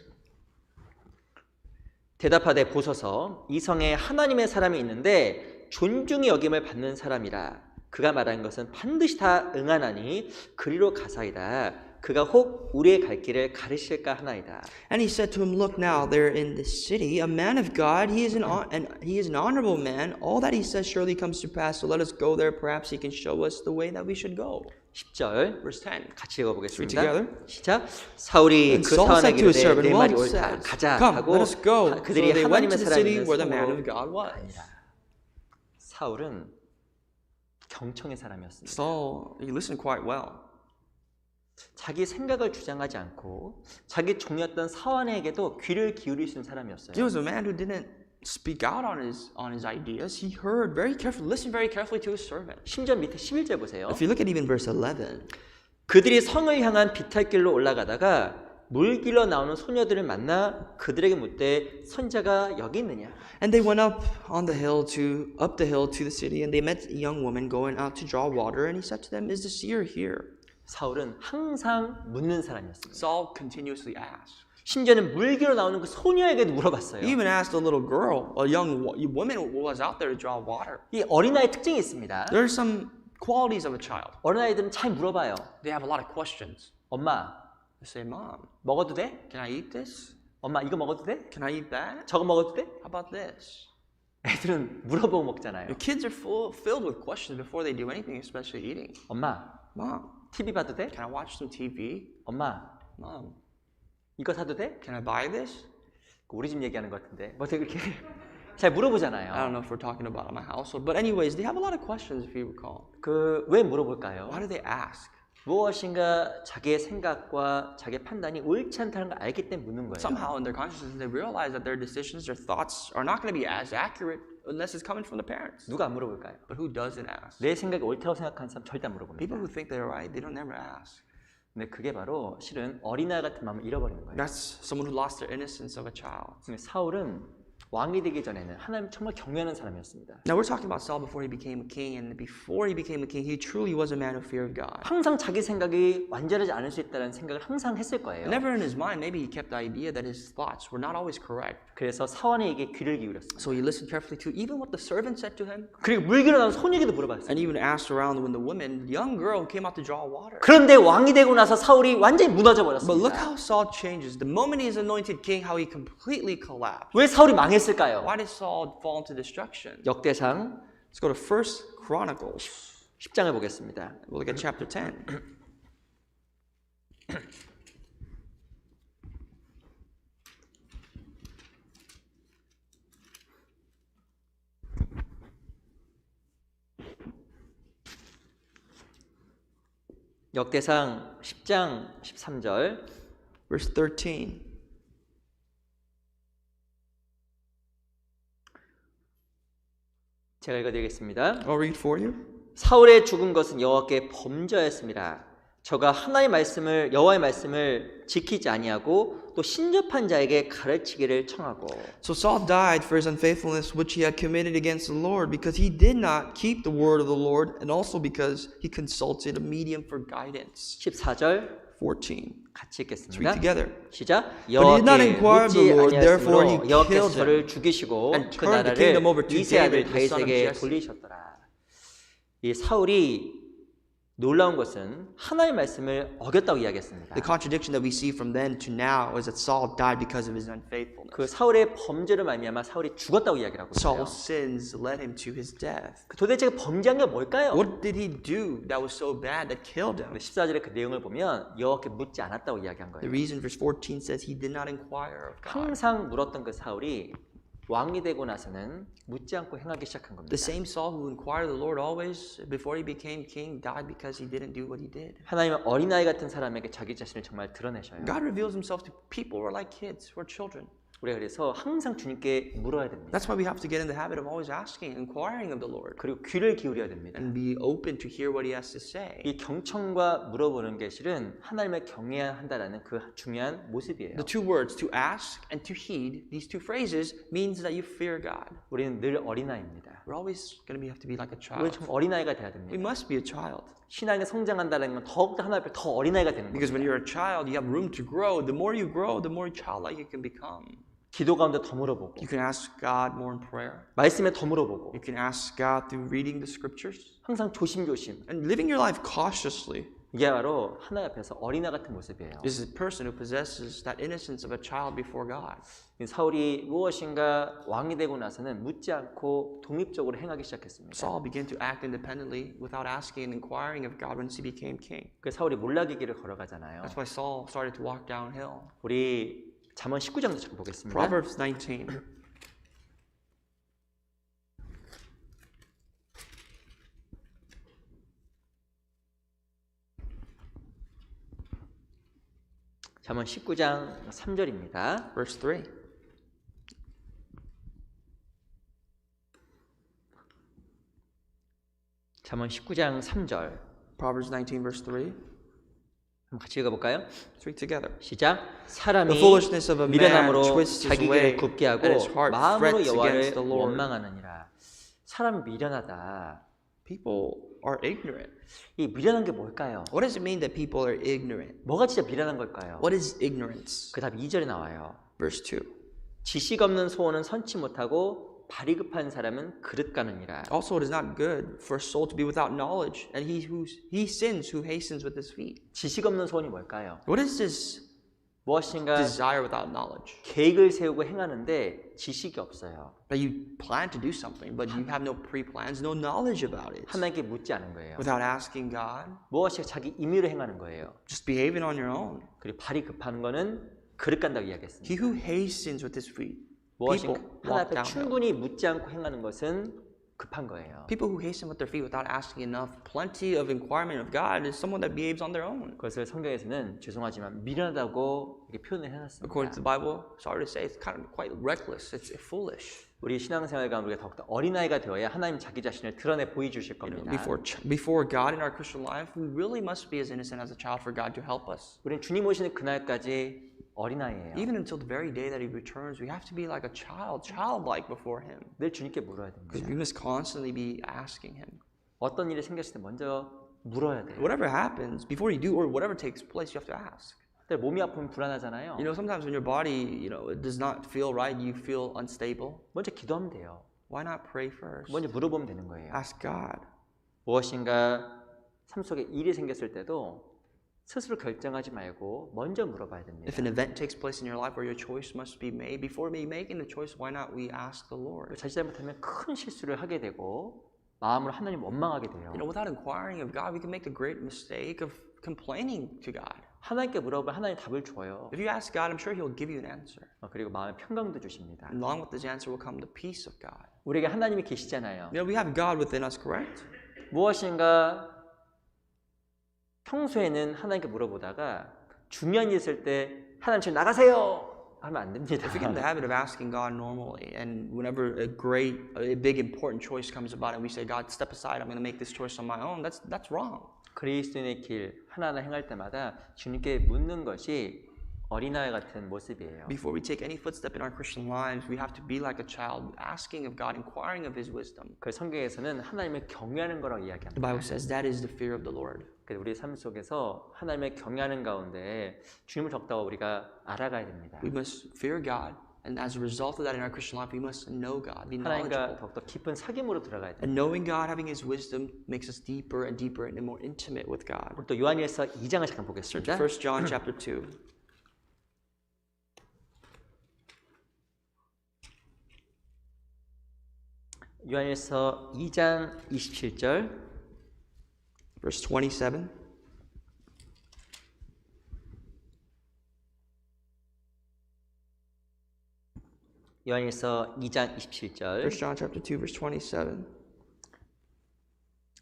대답하되 보소서 이 성에 하나님의 사람이 있는데 존중이 여김을 받는 사람이라 그가 말한 것은 반드시 다 응하나니 그리로 가사이다. 그가 혹 우리의 갈 길을 가르실까 하나이다. And he said to him, look now, there in the city, a man of God. He is an honorable man. All that he says surely comes to pass. So let us go there. Perhaps he can show us the way that we should go. 10절 Verse 10. 같이 읽어보겠습니다. together. 시작. 사울이 And 그 Saul said 사원에게 to his 이르되 servant, 내 well 말이 옳다. said, 가자 come, 하고 let us go. So 그들이 they went 하나님의 to the 사람이 city 있는 where the man 성으로 of God was. 갑니다. 사울은 경청의 사람이었습니다. Saul, he listened quite well. 자기 생각을 주장하지 않고 자기 종이었던 사환에게도 귀를 기울일 수 있는 사람이었어요. He was a man who didn't speak out on his ideas. He heard very carefully, listened very carefully to his servant. 심지어 밑에 11절 보세요. If you look at even verse 11, 그들이 성을 향한 비탈길로 올라가다가 물 길러 나오는 소녀들을 만나 그들에게 묻되 선자가 여기 있느냐? and they went up the hill to the city, and they met a young woman going out to draw water, and he said to them, is the seer here? 사울은 항상 묻는 사람이었습니다. Saul continuously asked. 심지어는 물 길러 나오는 그 소녀에게도 물어봤어요. He even asked a little girl, a young woman who was out there to draw water. 이 어린아이의 특징이 있습니다. There are some qualities of a child. 어린아이들은 잘 물어봐요. They have a lot of questions. 엄마, They say, Mom, 먹어도 돼? can I eat this? 엄마, 이거 먹어도 돼? Can I eat that? 저거 먹어도 돼? How about this? 애들은 물어보고 먹잖아요. Your kids are filled with questions before they do anything, especially eating. 엄마, Mom, TV 봐도 돼? can I watch some TV? 엄마, Mom, 이거 사도 돼? can I buy this? 우리 집 얘기하는 것 같은데 뭐 되게 이렇게 잘 물어보잖아요. I don't know if we're talking about my household, but anyways, they have a lot of questions if you recall. 그 왜 물어볼까요? Why do they ask? 무엇인가 자기의 생각과 자기의 판단이 옳지 않다는 걸 알기 때문에 묻는 거예요. Somehow in their consciousness, they realize that their decisions, their thoughts are not going to be as accurate unless it's coming from the parents. 누가 안 물어볼까요? But who doesn't ask? 내 생각이 옳다고 생각하는 사람 절대 안 물어봅니다. People who think they're right, they don't never ask. 근데 그게 바로 실은 어린아이 같은 마음을 잃어버리는 거예요. That's someone who lost their innocence of a child. 근데 사울은 왕이 되기 전에는 하나님 정말 경외하는 사람이었습니다. Now we're talking about Saul before he became a king, and before he became a king, he truly was a man who feared God. 항상 자기 생각이 완전하지 않을 수 있다는 생각을 항상 했을 거예요. Never in his mind, maybe he kept the idea that his thoughts were not always correct. 그래서 사원에게 귀를 기울였습니다. So he listened carefully to even what the servant said to him, 그리고 물 길어 나온 소녀에게도 물어봤어요. and even asked around when the woman, the young girl, came out to draw water. 그런데 왕이 되고 나서 사울이 완전히 무너져 But look 버렸습니다. how Saul changes. The moment he is anointed king, how he completely collapsed. 왜 사울이 망했을까요? Why did Saul fall into destruction? 역대상 Let's go to 1 Chronicles. 10장을 보겠습니다. We'll look at chapter 10. 역대상 10장 13절 Verse 13. 제가 읽어드리겠습니다. I'll read for you. 사울의 죽은 것은 여호와께 범죄하였습니다. 저가 여호와의 말씀을 지키지 아니하고 또 신접한 자에게 가르치기를 청하고 So Saul died for his unfaithfulness which he had committed against the Lord, because he did not keep the word of the Lord, and also because he consulted a medium for guidance. 14절 14. 같이 Let's read 읽겠습니다. together. 시작. he did not 여호와께 inquire of the 묻지 Lord, therefore he 아니하였으므로 여호와께서 killed 저를 him 죽이시고 and 그 turned the kingdom over 나라를 to 이세 아들 David, the son of 다윗에게 Jesse. 돌리셨더라. 이 사울이 놀라운 것은 하나님의 말씀을 어겼다고 이야기했습니다. The contradiction that we see from then to now is that Saul died because of his unfaithfulness. 그 사울의 범죄를 말미암아 사울이 죽었다고 이야기를 하고 있어요. Saul's sins led him to his death. 도대체 범죄한 게 뭘까요? What did he do that was so bad that killed him? 14절의 그 내용을 보면 여호와께 묻지 않았다고 이야기한 The 거예요. reason verse 14 says he did not inquire of God. 항상 물었던 그 사울이 왕이 되고 나서는 묻지 않고 행하기 시작한 겁니다. The same Saul who inquired of the Lord always before he became king died because he didn't do what he did. 하나님은 어린아이 같은 사람에게 자기 자신을 정말 드러내셔요. God reveals himself to people who are like kids, who are children. 우리가 그래서 항상 주님께 물어야 됩니다. That's why we have to get in the habit of always asking, inquiring of the Lord, 그리고 귀를 기울여야 됩니다. and be open to hear what he has to say. 이 경청과 물어보는 게 실은 하나님을 경외해야 한다라는 그 중요한 모습이에요. The two words, to ask and to heed, these two phrases means that you fear God. 우리는 늘 어린아이입니다. We're always going to have to be like a 우리 child. 좀 어린아이가 돼야 We 됩니다. must be a child. 신앙에 성장한다는 건 더욱더 하나님 앞에 더 어린아이가 되는 Because when 겁니다. you're a child, you have room to grow. The more you grow, the more childlike you can become. 기도 가운데 더 물어보고 You can ask God more in prayer. 말씀에 더 물어보고 You can ask God through reading the scriptures. 항상 조심조심. And living your life cautiously. 이게 바로 하나님 앞에서 어린아 같은 모습이에요. Is a person who possesses that innocence of a child before God. 사울이 무엇인가 왕이 되고 나서는 묻지 않고 독립적으로 행하기 시작했습니다. Saul began to act independently without asking and inquiring of God once he became king. 그 사울이 몰락의 길을 걸어가잖아요. That's why Saul started to walk downhill. 우리 잠언 19장도 좀 보겠습니다. Proverbs 19. 잠언 19장 3절입니다. Verse 3. 잠언 19장 3절. Proverbs 19 verse 3. 한번 같이 읽어볼까요? Let's read together. 시작. 사람이 The foolishness of a man 미련함으로 twists his 자기 way, 길을 굽게 하고 and his heart 마음으로 frets 여호와를 against the Lord. 원망하느니라. 사람 미련하다. People are ignorant. 이 미련한 게 뭘까요? What does it mean that people are ignorant? 뭐가 진짜 미련한 걸까요? What is ignorance? 그 답 2절에 나와요. Verse 2. 지식 없는 소원은 선치 못하고 발이 급한 사람은 그릇 가느니라. Also, it is not good for a soul to be without knowledge, and he sins who hastens with his feet. 지식 없는 소원이 뭘까요? What is this 무엇인가 desire without knowledge? 계획을 세우고 행하는데 지식이 없어요. That you plan to do something, but you have no pre-plans, no knowledge about it. 하나님께 묻지 않은 거예요. Without asking God, 무엇이 자기 임의로 행하는 거예요. just behaving on your own. 그리고 발이 급한 거는 그릇 간다고 이야기했습니다. He who hastens with his feet. 무엇인가 People 하나 walk 앞에 downhill. 충분히 묻지 않고 행하는 것은 급한 거예요. People who hasten with their feet without asking enough, plenty of inquirement of God is someone that behaves on their own. 그것을 성경에서는 죄송하지만 미련하다고 이렇게 표현을 해놨습니다. According to the Bible, sorry to say, it's kind of quite reckless. It's foolish. 우리 신앙생활 가운데 우리가 더욱더 어린아이가 되어야 하나님 자기 자신을 드러내 보여주실 겁니다. Before God in our Christian life, we really must be as innocent as a child for God to help us. 우리는 주님 오시는 그날까지 어린아이예요. Even until the very day that He returns, we have to be like a child, childlike before Him. 늘 주님께 물어야 Because 됩니다. we must constantly be asking Him. 어떤 일이 생겼을 때 먼저 물어야 돼요. Whatever happens, before you do or whatever takes place, you have to ask. 근데 몸이 아프면 불안하잖아요. You know, sometimes when your body, it does not feel right, you feel unstable. 먼저 기도하면 돼요. Why not pray first? 먼저 물어보면 되는 거예요. Ask God. 무엇인가 삶 속에 일이 생겼을 때도 스스로 결정하지 말고 먼저 물어봐야 됩니다. If an event takes place in your life where your choice must be made, before making the choice, why not we ask the Lord? 자칫 잘못하면 큰 실수를 하게 되고 마음으로 하나님 원망하게 돼요. You know, without inquiring of God, we can make the great mistake of complaining to God. 하나님께 물어보면 하나님 답을 줘요. If you ask God, I'm sure He'll give you an answer. 그리고 마음에 평강도 주십니다. And along with this answer will come the peace of God. 우리에게 하나님이 계시잖아요. You know, we have God within us, correct? 무엇인가 평소에는 하나님께 물어보다가 중요한 일 있을 때 하나님 지금 나가세요 하면 안 됩니다. If we get in the habit of asking God normally, and whenever a big, important choice comes about, and we say, God, step aside, I'm going to make this choice on my own, that's wrong. 그리스도인의 길 하나하나 행할 때마다 주님께 묻는 것이 어린아이 같은 모습이에요. Before we take any footstep in our Christian lives, we have to be like a child, asking of God, inquiring of His wisdom. 그 성경에서는 하나님을 경외하는 거라고 The 이야기합니다. Bible says that is the fear of the Lord. 그래서 우리 삶 속에서 하나님을 경외하는 가운데 주님을 적다고 우리가 알아가야 됩니다. We must fear God, and as a result of that in our Christian life, we must know God, be 하나님과 knowledgeable. 더욱더 깊은 사귐으로 들어가야 됩니다. And knowing God, having His wisdom, makes us deeper and deeper and more intimate with God. 우리 또 요한일서 2장을 잠깐 보겠습니다. 1 John chapter 2. 요한일서 2장 27절 Verse 27. 요한일서 2장 1 27절 John chapter 2 verse 27.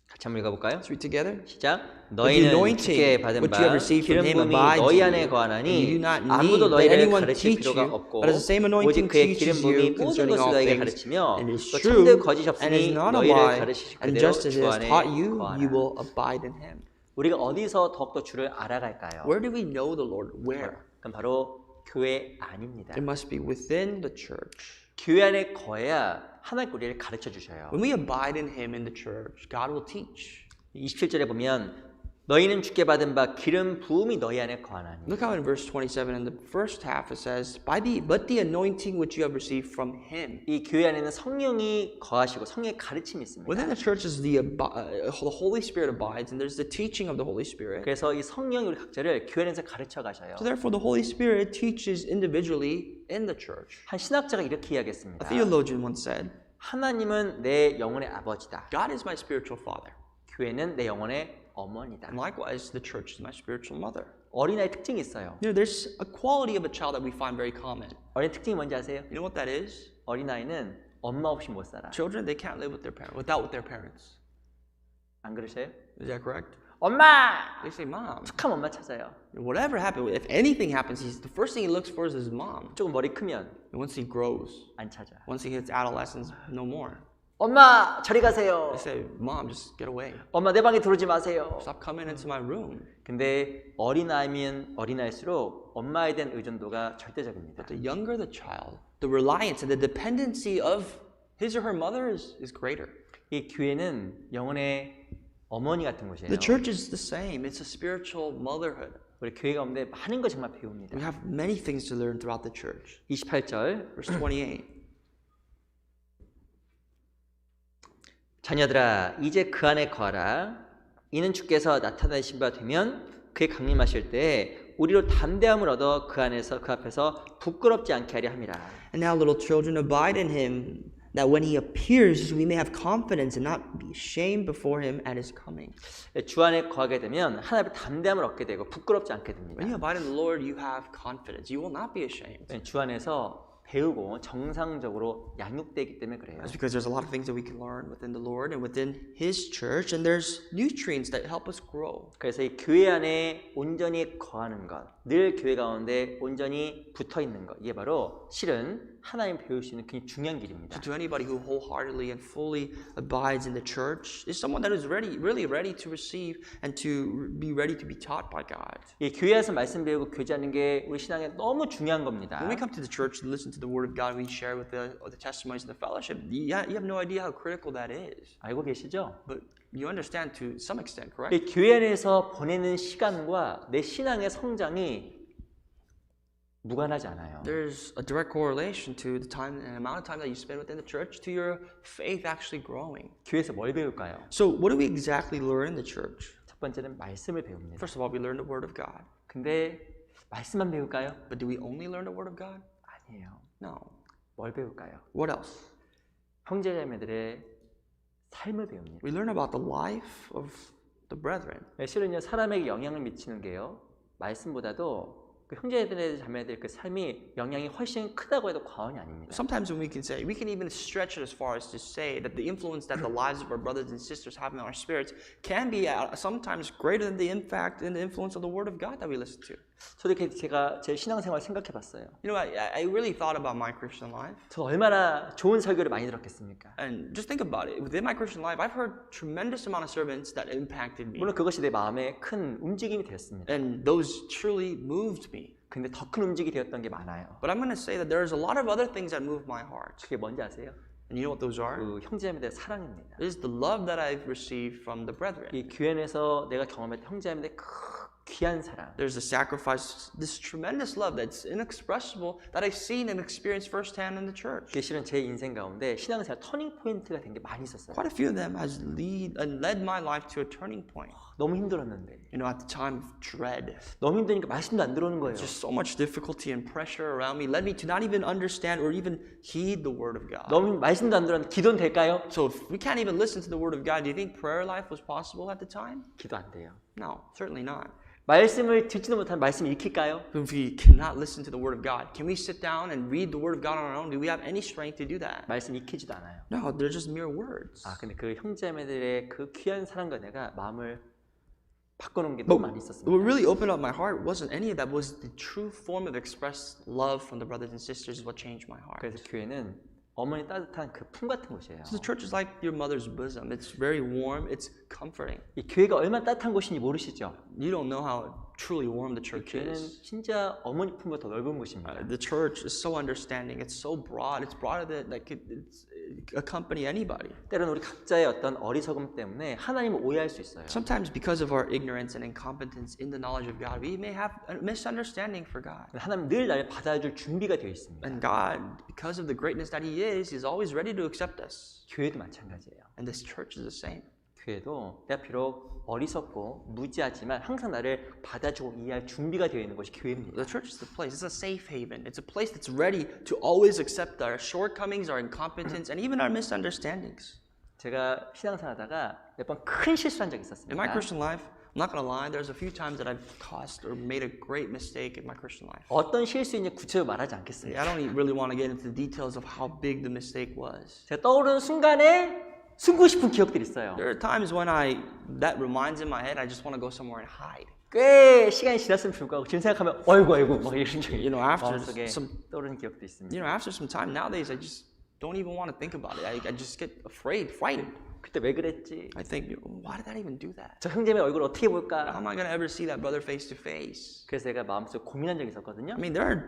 같이 한번 읽어볼까요? Let's read together. 시작. The 너희는 anointing 주께 받은 which you have 바 received from 기름 him 부음이 abides 너희 in 안에 you, and you do 거하나니 not 아무도 need that 너희를 anyone 가르칠 teach 필요가 you, 없고 but as the same 오직 anointing 그의 기름 teaches 부음이 you 모든 concerning 것을 all 너희에게 things, 가르치며 and is 또 true, 참된 거짓이 and is 없으니 not a 너희를 lie, 가르치실 and 그대로 just as 주 he has 안에 taught you, you 거하라. will abide in him. 우리가 어디서 더욱더 주를 알아갈까요? Where do we know the Lord? Where? 그럼 바로 교회 안입니다. It must be within the church. 교회 안에 거해야 하나님 우리를 가르쳐 주셔요. When we abide in him in the church, God will teach. 27절에 보면 너희는 주께 받은 바 기름 부음이 너희 안에 거하나니. Look how in verse 27 in the first half it says, but the anointing which you have received from him. 이 교회 안에는 성령이 거하시고 성령의 가르침이 있습니다. Within the church is the Holy Spirit abides, and there's the teaching of the Holy Spirit. 그래서 이 성령이 우리 각자를 교회 안에서 가르쳐 가셔요. So therefore the Holy Spirit teaches individually in the church. 한 신학자가 이렇게 A 이야기했습니다. theologian once said, 하나님은 내 영혼의 아버지다. God is my spiritual father. 교회는 내 영혼의 어머니다. And likewise, the church is my spiritual mother. 어린아이 특징이 있어요. You know, there's a quality of a child that we find very common. 어린 특징이 뭔지 아세요? You know what that is? 어린아이는 엄마 없이 못 살아. Children, they can't live with their parents, without their parents. 안 그러세요? Is that correct? 엄마! They say, Mom. 툭하면 엄마 찾아요. Whatever happens, if anything happens, the first thing he looks for is his mom. 조금 머리 크면 And once he grows, 안 찾아. once he hits adolescence, no more. 엄마 저리 가세요. They say, Mom, just get away. 엄마 내 방에 들어오지 마세요. Stop coming into my room. 근데 어린아이면 어린아이일수록 엄마에 대한 의존도가 절대적입니다. The younger the child, the reliance and the dependency of his or her mother is greater. 이 교회는 영혼의 어머니 같은 곳이에요. The church is the same. It's a spiritual motherhood. 우리 교회 가운데 많은 걸 정말 배웁니다. We have many things to learn throughout the church. 28절 Verse 28. 자녀들아 이제 그 안에 거하라. 이는 주께서 나타나신 바 되면 그의 강림하실 때 우리로 담대함을 얻어 그 안에서 그 앞에서 부끄럽지 않게 하려 함이라. And now, little children, abide in him, that when he appears, we may have confidence and not be ashamed before him at his coming. 주 안에 거하게 되면 하나님의 담대함을 얻게 되고 부끄럽지 않게 됩니다. When you abide in the Lord, you have confidence. You will not be ashamed. 주 안에서 배우고 정상적으로 양육되기 때문에 그래요. That's because there's a lot of things that we can learn within the Lord and within His church, and there's nutrients that help us grow. 그래서 이 교회 안에 온전히 거하는 것, 늘 교회 가운데 온전히 붙어 있는 것, 이게 바로 실은 하나님 배울 수 있는 굉장히 중요한 길입니다. So to anybody who wholeheartedly and fully abides in the church is someone that is ready, really ready to receive and to be ready to be taught by God. 이 교회에서 말씀 배우고 교제하는 게 우리 신앙에 너무 중요한 겁니다. When we come to the church and listen to the Word of God, we share with the testimonies in the fellowship. You have no idea how critical that is. 알고 계시죠? But you understand to some extent, correct? 이 교회 안에서 보내는 시간과 내 신앙의 성장이 무관하지 않아요. There's a direct correlation to the time and amount of time that you spend within the church to your faith actually growing. 교회에서 뭘 배울까요? So what do we exactly learn in the church? 첫 번째는 말씀을 배웁니다. First of all, we learn the Word of God. 근데 말씀만 배울까요? But do we only learn the Word of God? 아니에요. No. 뭘 배울까요? What else? 형제자매들의 삶을 배웁니다. We learn about the life of the brethren. 실은요 사람에게 영향을 미치는 게요 말씀보다도 그 형제들의 자매들 그 삶이 영향이 훨씬 크다고 해도 과언이 아닙니다. Sometimes when we can even stretch it as far as to say that the influence that the lives of our brothers and sisters have in our spirits can be sometimes greater than the impact and the influence of the Word of God that we listen to. 솔직히 제가 제 신앙생활 생각해봤어요. You know, I really thought about my Christian life. 저 얼마나 좋은 설교를 많이 들었겠습니까? And just think about it. Within my Christian life, I've heard tremendous amount of sermons that impacted me. 물론 그것이 내 마음에 큰 움직임이 되었습니다. And those truly moved me. 근데 더 큰 움직임이 되었던 게 많아요. But I'm going to say that there's a lot of other things that move my heart. 그게 뭔지 아세요? And you know what those are? 그 형제자매들의 사랑입니다. It is the love that I've received from the brethren. 이 교회 안에서 내가 경험했던 형제자매들의 귀한 사랑. There's a sacrifice, this tremendous love that's inexpressible that I've seen and experienced firsthand in the church. 그게 실은 제 인생 가운데 신앙생활 터닝 포인트가 된 게 많이 있었어요. Quite a few of them has led my life to a turning point. 너무 힘들었는데 You know, at the time of dread, 너무 힘드니까 말씀도 안 들어오는 거예요. just so much difficulty and pressure around me led me to not even understand or even heed the Word of God. 너무 말씀도 안 들었는데 기도는 될까요? So if we can't even listen to the Word of God, do you think prayer life was possible at the time? 기도 안 돼요. No, certainly not. 말씀을 듣지도 못한 말씀을 익힐까요? If we cannot listen to the Word of God, can we sit down and read the Word of God on our own? Do we have any strength to do that? 말씀 익히지도 않아요. No, they're just mere words. 아, 근데 그 형제매들의 그 귀한 사랑과 내가 마음을 바꿔놓은 게 너무 많이 What 있었습니다. really opened up my heart wasn't any of that. Was the true form of expressed love from the brothers and sisters is what changed my heart. 그래서 교회는 어머니 따뜻한 그 품 같은 곳이에요. So the church is like your mother's bosom. It's very warm. It's comforting. 이 교회가 얼마나 따뜻한 곳인지 모르시죠? You don't know how truly warm the church 교회는 is. 진짜 어머니 품보다 더 넓은 곳입니다. The church is so understanding. It's so broad. It's broader than that could accompany anybody. 때로는 우리 각자의 어떤 어리석음 때문에 하나님을 오해할 수 있어요. Sometimes because of our ignorance and incompetence in the knowledge of God, we may have a misunderstanding for God. 하나님 늘 나를 받아줄 준비가 되어 있습니다. And God, because of the greatness that He is always ready to accept us. 교회도 마찬가지예요. And this church is the same. 교회도 내가 비록 어리석고 무지하지만 항상 나를 받아주고 이해할 준비가 되어 있는 것이 교회입니다. The church is the place. It's a safe haven. It's a place that's ready to always accept our shortcomings, our incompetence, and even our misunderstandings. 제가 신앙생활하다가 몇 번 큰 실수한 적이 있었습니다. In my Christian life, I'm not going to lie, there's a few times that I've caused or made a great mistake in my Christian life. 어떤 실수인지 구체적으로 말하지 않겠습니다. I don't really want to get into the details of how big the mistake was. 제가 떠오르는 순간에 숨고 싶은 기억들이 있어요. There are times when that reminds in my head, I just want to go somewhere and hide. 꽤 시간이 지났으면 불구하고 지금 생각하면 어이구 막 이런 적이 You know, after 마음속에 some, 떠오르는 기억도 있습니다. you know, after some time nowadays, I just don't even want to think about it. I just get afraid, frightened. 그때 왜 그랬지? I think, why did I even do that? 저 형제의 얼굴 어떻게 How 볼까? am I going to ever see that brother face to face? 그래서 제가 마음속에 고민한 적이 있었거든요. I mean, there are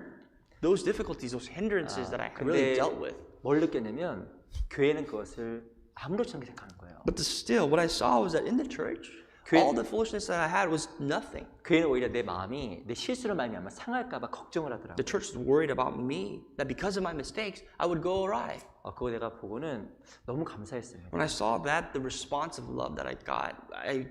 those difficulties, those hindrances that I really 근데 dealt with. 뭘 느꼈냐면 교회는 그것을 아무렇지 않게 생각하는 거예요. But still, what I saw was that in the church, all the foolishness that I had was nothing. 교회는 오히려 내 마음이 내 실수로 말미암아 상할까 봐 걱정을 하더라고요. The church was worried about me, that because of my mistakes, I would go awry. 그거 내가 보고는 너무 감사했습니다. When I saw that, the response of love that I got, it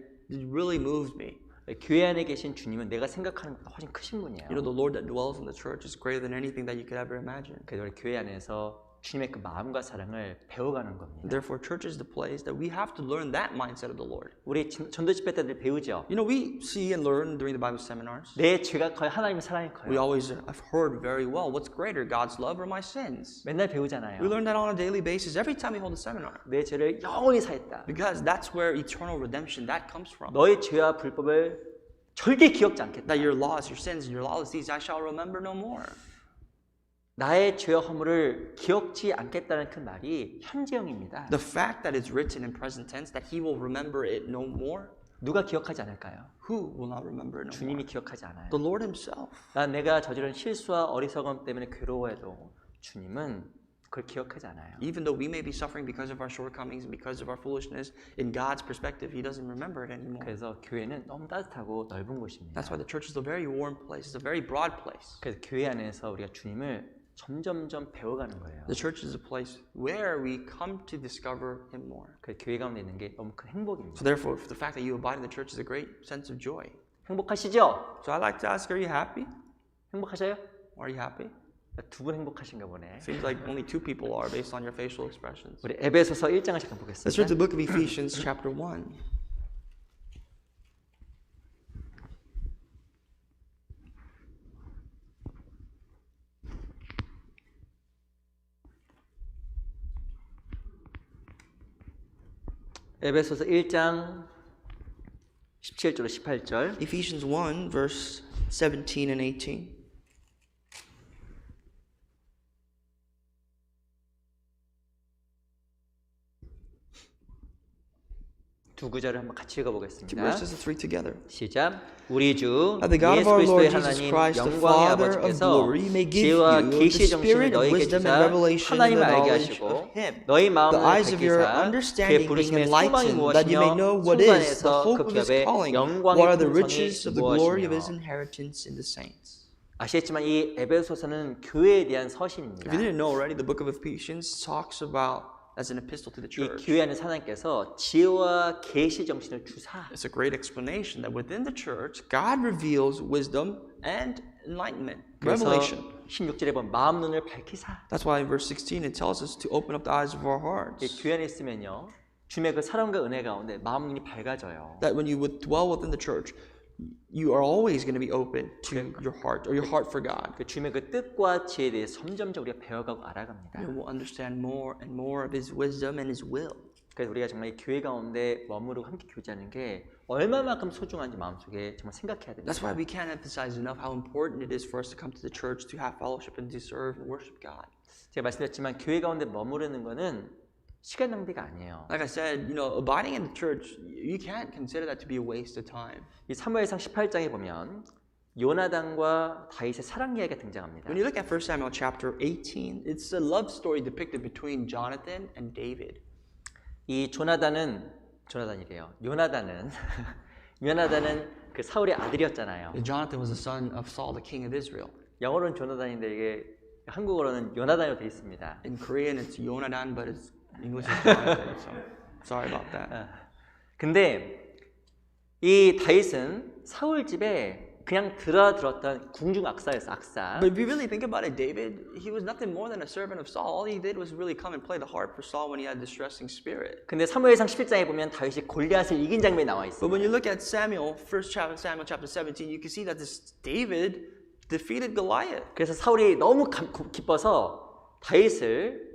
really moved me. 교회 안에 계신 주님은 내가 생각하는 것보다 훨씬 크신 분이에요. You know, the Lord that dwells in the church is greater than anything that you could ever imagine. 그래서 우리 교회 안에서 주님의 그 마음과 사랑을 배워가는 겁니다. Therefore, church is the place that we have to learn that mindset of the Lord. 우리 전도 집회 때들 배우죠. You know, we see and learn during the Bible seminars. 내 죄가 커요, 하나님의 사랑이 We 커요. always have heard very well, what's greater, God's love or my sins? 맨날 배우잖아요. We learn that on a daily basis every time we hold a seminar. 내 죄를 영원히 사했다. Because that's where eternal redemption, that comes from. 너의 죄와 불법을 절대 기억지 않겠다. That your laws, your sins, and your lawless deeds I shall remember no more. 나의 죄와 허물을 기억지 않겠다는 그 말이 현재형입니다. The fact that it's written in present tense that he will remember it no more. 누가 기억하지 않을까요? Who will not remember it no more? 주님이 기억하지 않아요. The Lord himself. 난 내가 저지른 실수와 어리석음 때문에 괴로워해도 주님은 그걸 기억하지 않아요. Even though we may be suffering because of our shortcomings and because of our foolishness, in God's perspective, he doesn't remember it anymore. 그래서 교회는 너무 따뜻하고 넓은 곳입니다. That's why the church is a very warm place. It's a very broad place. 그래서 교회 안에서 우리가 주님을 점점점 배워가는 거예요. The church is a place where we come to discover him more. 그래서 교회 가운데 있는 게 너무 큰 행복입니다. So therefore, the fact that you abide in the church is a great sense of joy. 행복하시죠? So I'd like to ask, are you happy? 행복하셔요? Are you happy? 두 분 행복하신가 보네. Seems like only two people are based on your facial expressions. 우리 에베소서 1장을 잠깐 Let's read the 보겠습니다. book of Ephesians chapter 1. 에베소서 1장 17절로 18절. Ephesians 1, verse 17 and 18. 두 구절을 한번 같이 Two 읽어보겠습니다. verses of 3 together. 시작. 우리 주 That the God of 예수 our 그리스도의 Lord Jesus 하나님 Christ, the 영광의 Father of 아버지께서 glory, may give 지혜와 you the 계시의 정신을 spirit of 너희에게 wisdom and 주사 revelation in 하나님을 the 알게 knowledge 하시고 of Him. 너희 The 마음을 eyes of your 밝히사 그의 understanding being 부르심의 소망이 enlightened, that you may know 무엇이며 what is the 성관에서 hope 그 of His 기업의 calling, 영광의 what are the 풍성이 riches of the glory of His 무엇이며. inheritance in the saints. 아시겠지만 이 에베소서는 교회에 대한 서신입니다. If you didn't know already, the book of Ephesians talks about as an epistle to the 이 church. 교회 안에 하나님께서 지혜와 계시 정신을 주사 It's a great explanation that within the church, God reveals wisdom and enlightenment, 그래서 revelation. 16절에 보면 마음 눈을 밝히사. That's why in verse 16 it tells us to open up the eyes of our 이 hearts. 교회 안에 있으면요 주님의 그 사랑과 은혜 가운데 마음 눈이 밝아져요. That when you would dwell within the church, you are always going to be open to your heart or your heart for God. 그 주님의 그 뜻과 지혜에 대해서 점점점 우리가 배워가고 알아갑니다. You will understand more and more of His wisdom and His will. 그래서 우리가 정말 이 교회 가운데 머무르고 함께 교제하는 게 얼마만큼 소중한지 마음속에 정말 생각해야 됩니다. That's why we can't emphasize enough how important it is for us to come to the church, to have fellowship, and to serve and worship God. 제가 말씀드렸지만 교회 가운데 머무르는 거는 시간 낭비가 아니에요. Like I said, abiding in the church, you can't consider that to be a waste of time. 이 사무엘상 18장에 보면 요나단과 다윗의 사랑 이야기가 등장합니다. When you look at 1 Samuel chapter 18, it's a love story depicted between Jonathan and David. 이 요나단은 그 사울의 아들이었잖아요. Jonathan was the son of Saul, the king of Israel. 영어로는 조나단인데 이게 한국어로는 요나단으로 되어 있습니다. In Korean, it's Yonadan, but it's English is Jonathan. So sorry about that. 근데 이 다윗은 사울 집에 그냥 들었던 궁중 악사였어, 악사. But if you really think about it, David, he was nothing more than a servant of Saul. All he did was really come and play the harp for Saul when he had distressing spirit. 근데 사무엘상 11장에 보면 다윗이 골리앗을 이긴 장면이 나와 있어요. But when you look at Samuel, Samuel chapter 17, you can see that this David defeated Goliath. 그래서 사울이 너무 기뻐서 다윗을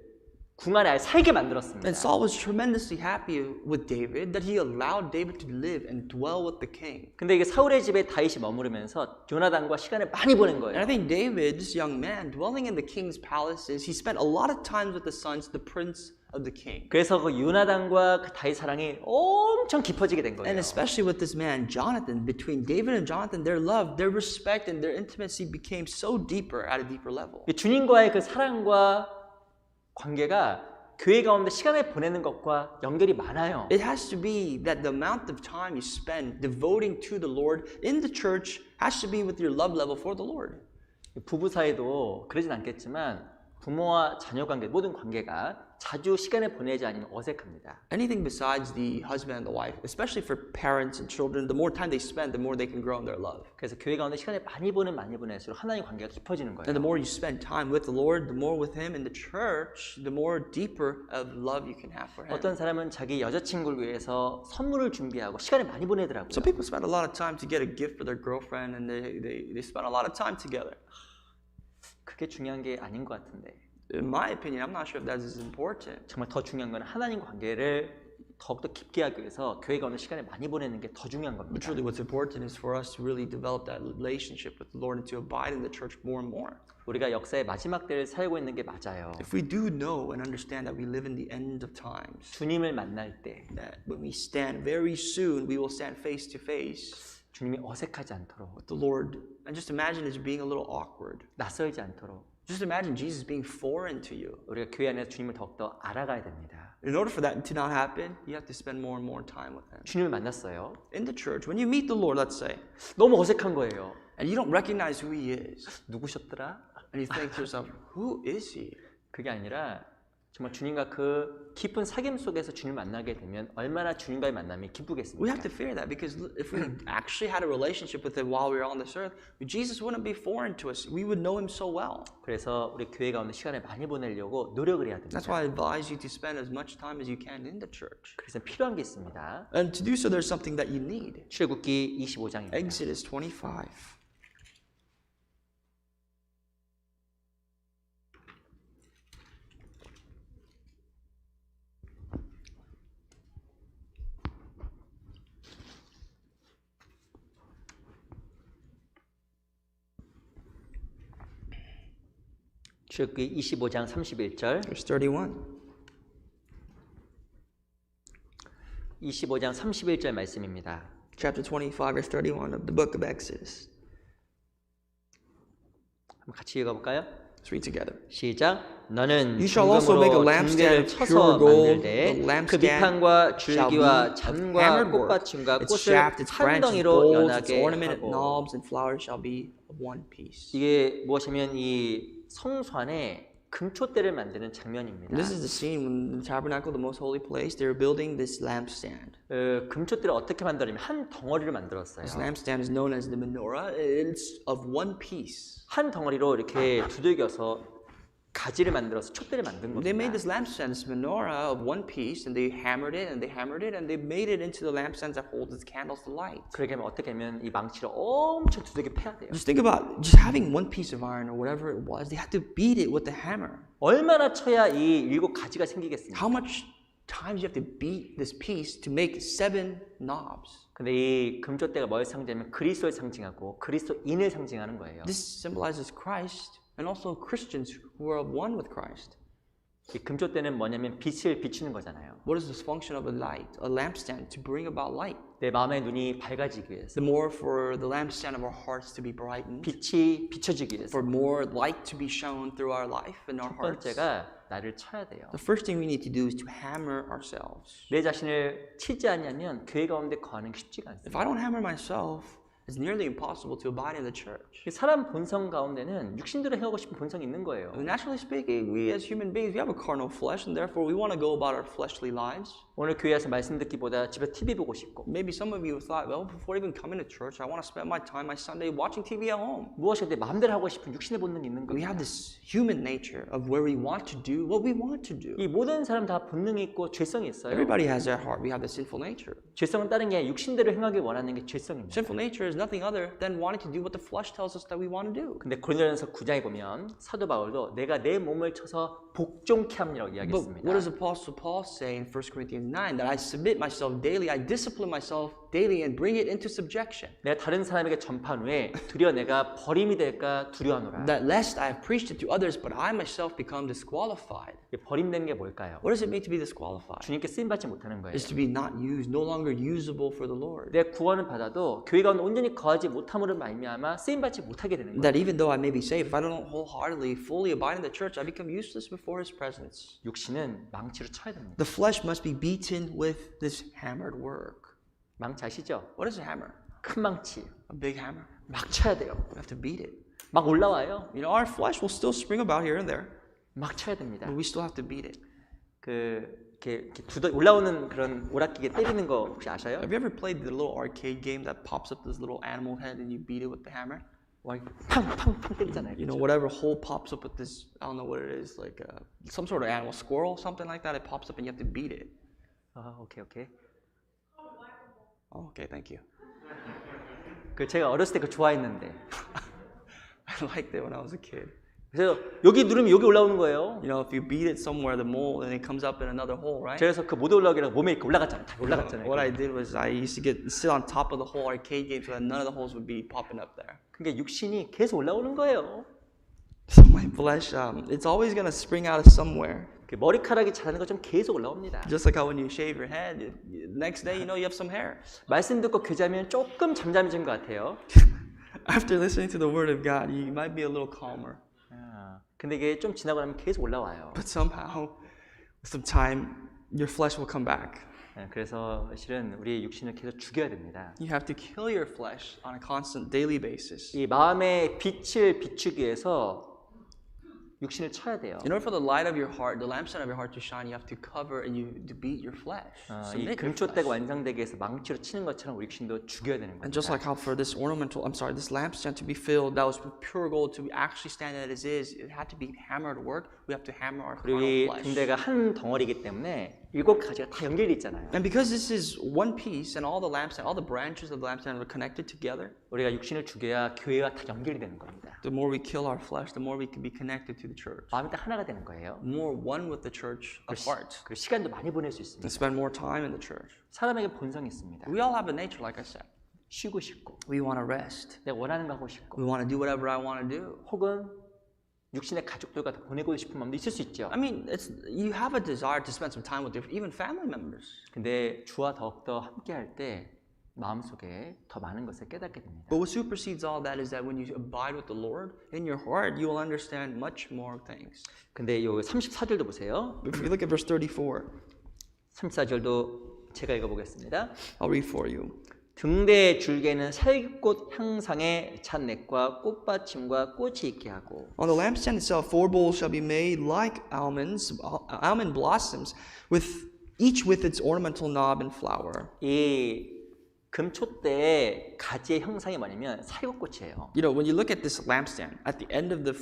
궁 안에 살게 만들었습니다. And Saul was tremendously happy with David that he allowed David to live and dwell with the king. 근데 이게 사울의 집에 다윗이 머무르면서 요나단과 시간을 많이 보낸 And 거예요. I think David, this young man, dwelling in the king's palaces, he spent a lot of time with the sons, the prince of the king. 그래서 그 요나단과 그 다윗 사랑이 엄청 깊어지게 된 거예요. And especially with this man, Jonathan, between David and Jonathan, their love, their respect, and their intimacy became so deeper at a deeper level. 주님과의 그 사랑과 관계가 교회 가운데 시간을 보내는 것과 연결이 많아요. It has to be that the amount of time you spend devoting to the Lord in the church has to be with your love level for the Lord. 부부 사이도 그러진 않겠지만 부모와 자녀 관계, 모든 관계가 자주 시간을 보내지 않으면 어색합니다. Anything besides the husband and the wife, especially for parents and children, the more time they spend, the more they can grow in their love. 그래서 교회 가운데 시간을 많이 보낼수록 하나님 관계가 깊어지는 거예요. And the more you spend time with the Lord, the more with Him in the church, the more deeper of love you can have for Him. 어떤 사람은 자기 여자친구를 위해서 선물을 준비하고 시간을 많이 보내더라고요. Some people spend a lot of time to get a gift for their girlfriend, and they spend a lot of time together. 그게 중요한 게 아닌 것 같은데. In my opinion, I'm not sure if that is important. 정말 더 중요한 건 하나님과 관계를 더욱더 깊게 하기 위해서 교회 가운데 시간을 많이 보내는 게 더 중요한 But 겁니다. truly, what's important is for us to really develop that relationship with the Lord and to abide in the church more and more. 우리가 역사의 마지막 때를 살고 있는 게 맞아요. If we do know and understand that we live in the end of times, 주님을 만날 때 that when we stand very soon, we will stand face to face 주님이 어색하지 않도록 with the Lord. And just imagine it being a little awkward. 낯설지 않도록 Just imagine Jesus being foreign to you. 우리가 교회 안에서 주님을 더욱더 알아가야 됩니다. In order for that to not happen, you have to spend more and more time with Him. 주님을 만났어요. In the church, when you meet the Lord, let's say, 너무 어색한 거예요. and you don't recognize who He is, 누구셨더라? and you think to yourself, who is He? 그게 아니라 정말 주님과 그 깊은 사귐 속에서 주님을 만나게 되면 얼마나 주님과의 만남이 We 기쁘겠습니까? have to fear that because if we actually had a relationship with Him while we were on this earth, Jesus wouldn't be foreign to us. We would know Him so well. 그래서 우리 교회 가운데 시간을 많이 보내려고 노력을 해야 됩니다. That's why I advise you to spend as much time as you can in the church. 그래서 필요한 게 있습니다. And to do so, there's something that you need. 출애굽기 25장입니다. Exodus 25. 출애굽기 25장 31절. Verse 31. 25장 31절 말씀입니다. Chapter 25, verse 31 of the book of Exodus. 한번 같이 읽어볼까요? Let's read together. 시작. 너는 You shall also make a 중금으로 lampstand 등대를 of 쳐서 pure gold. 만들되 The 그 lampstand 비판과 shall be 줄기와 of 잔과 hammered work. 꽃받침과 Its 꽃을 shaft, its 한 branches, 덩이로 bowls, its 연하게 ornament, 하고. knobs, and flowers shall be of one piece. 이게 무엇이면 이 성소 안에 금초대를 만드는 장면입니다. This is the scene when the tabernacle, the most holy place, they were building this lampstand. 금초대를 어떻게 만들냐면 한 덩어리를 만들었어요. This lampstand is known as the menorah. It's of one piece. 한 덩어리로 이렇게 두들겨서 가지를 만들어서 촛대를 만든 They made 겁니다. this lampstand, this menorah of one piece, and they hammered it and they hammered it and they made it into the lampstands that hold its candles to light. 그러게 하면 어떻게 하면 이 망치를 엄청 두들겨 패야 돼요. Just think about just having one piece of iron or whatever it was. They had to beat it with the hammer. 얼마나 쳐야 이 7가지가 생기겠습니까? How much times you have to beat this piece to make 7 knobs? 근데 이 금촛대가 뭘 상징하면 그리스도를 상징하고 그리스도인을 상징하는 거예요. This symbolizes Christ and also Christians who are one with Christ. 이 금촛대는 뭐냐면 빛을 비추는 거잖아요. What is this function of a light, a lampstand, to bring about light? 내 마음의 눈이 밝아지기 위해서, The more for the lampstand of our hearts to be brightened, 빛이 비춰지기 위해서. for more light to be shown through our life and our 첫 hearts. 번째가 나를 쳐야 돼요. The first thing we need to do is to hammer ourselves. 내 자신을 치지 않냐면 교회 가운데 거하는 게 쉽지가 If 않습니다. I don't hammer myself, it's nearly impossible to abide in the church. 사람 본성 가운데는 육신대로 행하고 싶은 본성이 있는 거예요. Naturally speaking, we as human beings, we have a carnal flesh, and therefore we want to go about our fleshly lives. 오늘 교회에서 말씀 듣기보다 집에 TV 보고 싶고 Maybe some of you thought, well, before even coming to church, I want to spend my time, my Sunday, watching TV at home. 무엇이든 내 마음대로 하고 싶은 육신의 본능이 있는 We 겁니다. have this human nature of where we want to do what we want to do. 이 모든 사람 다 본능이 있고 죄성이 있어요. Everybody has that heart. We have the sinful nature. 죄성은 다른 게 아니라 육신대로 행하길 원하는 게 죄성입니다. Sinful nature is nothing other than wanting to do what the flesh tells us that we want to do. 근데 고린도전서 9장에 보면 사도 바울도 내가 내 몸을 쳐서 복종케 함이라고 But 이야기했습니다. what does Apostle Paul say in 1 Corinthians 9? That I submit myself daily, I discipline myself daily and bring it into subjection. 내가 다른 사람에게 전파한 후에 드디어 내가 버림이 될까 두려워하노라. That lest I have preached it to others, but I myself become disqualified. 버림된 게 뭘까요? What does it mean to be disqualified? 주님께 쓰임받지 못하는 거예요. It's to be not used, no longer usable for the Lord. 내 구원을 받아도 교회 가운데 온전히 거하지 못함으로 말미암아 쓰임받지 못하게 되는 거예요. That even though I may be saved, if I don't wholeheartedly, fully abide in the church, I become useless before His presence. 육신은 망치로 쳐야 됩니다. The flesh must be beaten with this hammered work. 망치 아시죠? What is a hammer? 큰 망치. A big hammer. 막 쳐야 돼요. We have to beat it. 막 올라와요. You know, our flesh will still spring about here and there, 막 쳐야 됩니다. but we still have to beat it. 이렇게 올라오는 그런 오락기계 때리는 거 혹시 아셔요? Have you ever played the little arcade game that pops up this little animal head and you beat it with the hammer? 와, 팡팡팡 때리잖아요. You know, whatever hole pops up with this, I don't know what it is, like some sort of animal, squirrel, something like that. It pops up and you have to beat it. 아, 오케이. Oh, okay, thank you. 제가 어렸을 때 그거 좋아했는데. I liked it when I was a kid. 그래서 여기 누르면 여기 올라오는 거예요. You know, if you beat it somewhere, the mole, then it comes up in another hole, right? 그래서 그 못 올라오기라고 몸에 이렇게 올라갔잖아요. 다 올라갔잖아요. What I did was I used to sit on top of the whole arcade game so that none of the holes would be popping up there. 그러니까 육신이 계속 올라오는 거예요. So my flesh, it's always gonna spring out of somewhere. 머리카락이 자라는 것처럼 계속 올라옵니다. Just like how when you shave your head, next day you know you have some hair. 말씀 듣고 교제하면 조금 잠잠해진 것 같아요. After listening to the word of God, you might be a little calmer. 근데 이게 좀 지나고 나면 계속 올라와요. But somehow, with some time, your flesh will come back. 그래서 실은 우리의 육신을 계속 죽여야 됩니다. You have to kill your flesh on a constant daily basis. 이 마음의 빛을 비추기 위해서 육신을 쳐야 돼요. In order for the light of your heart, the lampstand of your heart to shine, you have to cover and you to beat your flesh. 이 Submit your 금촛대가 flesh. 완성되기 위해서 망치로 치는 것처럼 우리 육신도 죽여야 되는 And just 겁니다. like how for this this lampstand to be filled, that was with pure gold, to actually stand as is, it had to be hammered work. We have to hammer our 그리고 carnal 이 flesh. 금대가 한 덩어리이기 때문에 7가지가 다 연결이 있잖아요. And because this is one piece, and all the lampstand, all the branches of the lampstand are connected together, 우리가 육신을 죽여야 교회와 다 연결이 되는 겁니다. the more we kill our flesh, the more we can be connected to the church. 마음이 딱 하나가 되는 거예요. More one with the church of heart. 그리고 시간도 많이 보낼 수 있습니다. And spend more time in the church. 사람에게 본성이 있습니다. We all have a nature, like I said. 쉬고 싶고 We want to rest. 내가 원하는 거 하고 싶고 We want to do whatever I want to do. 혹은 육신의 가족들과 다 보내고 싶은 마음도 있을 수 있죠. I mean, you have a desire to spend some time with even family members. 근데 주와 더욱더 함께할 때 마음속에 더 많은 것을 깨닫게 됩니다. But what supersedes all that is that when you abide with the Lord, in your heart, you will understand much more things. 근데 요 34절도 보세요. If you look at verse 34, 34절도 제가 읽어보겠습니다. I'll read for you. 등대의 줄기에는 살깃꽃 향상의 잣넥과 꽃받침과 꽃이 있게 하고 On the lampstand itself, 4 bowls shall be made like almond blossoms, with each with its ornamental knob and flower. 이 금촛대의 가지의 형상이 뭐냐면 살구꽃이에요. You know, when you look at this lampstand, at the end of the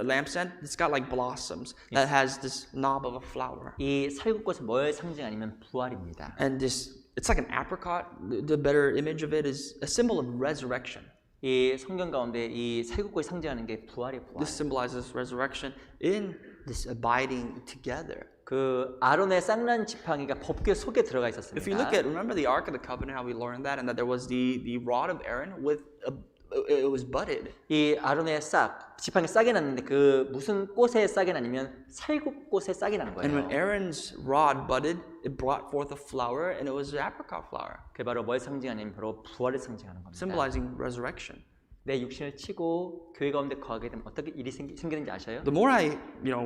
lampstand, it's got like blossoms that has this knob of a flower. 이 살구꽃은 뭘 상징하냐면 부활입니다. And this, it's like an apricot. The better image of it is a symbol of resurrection. 이 성경 가운데 이 살구꽃이 상징하는 게 부활의 부활. This symbolizes resurrection in this abiding together. 그 아론의 쌍난 지팡이가 법궤 속에 들어가 If you look 있었습니다. at, remember the Ark of the Covenant, how we learned that, and that there was the rod of Aaron with it was budded. 이 아론의 싹, 지팡이 싹이 났는데 그 무슨 꽃에 싹이 나냐면 살구꽃에 싹이 난 And when 거예요. Aaron's rod budded, it brought forth a flower, and it was an apricot flower, 그게 바로 뭘 상징하냐면 바로 부활을 상징하는 겁니다. symbolizing resurrection. 내 육신을 치고 교회 가운데 거하게 되면 어떻게 일이 생기는지 아셔요? The more I,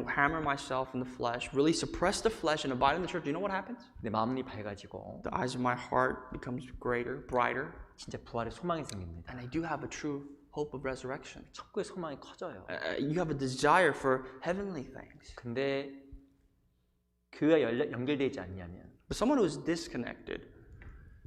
hammer myself in the flesh, really suppress the flesh and abide in the church, you know what happens? 내 마음이 밝아지고 The eyes of my heart becomes greater, brighter, 진짜 부활의 소망이 생깁니다. and I do have a true hope of resurrection. 천국의 소망이 커져요. You have a desire for heavenly things. 근데 교회와 연결되지 않냐면 But someone who is disconnected,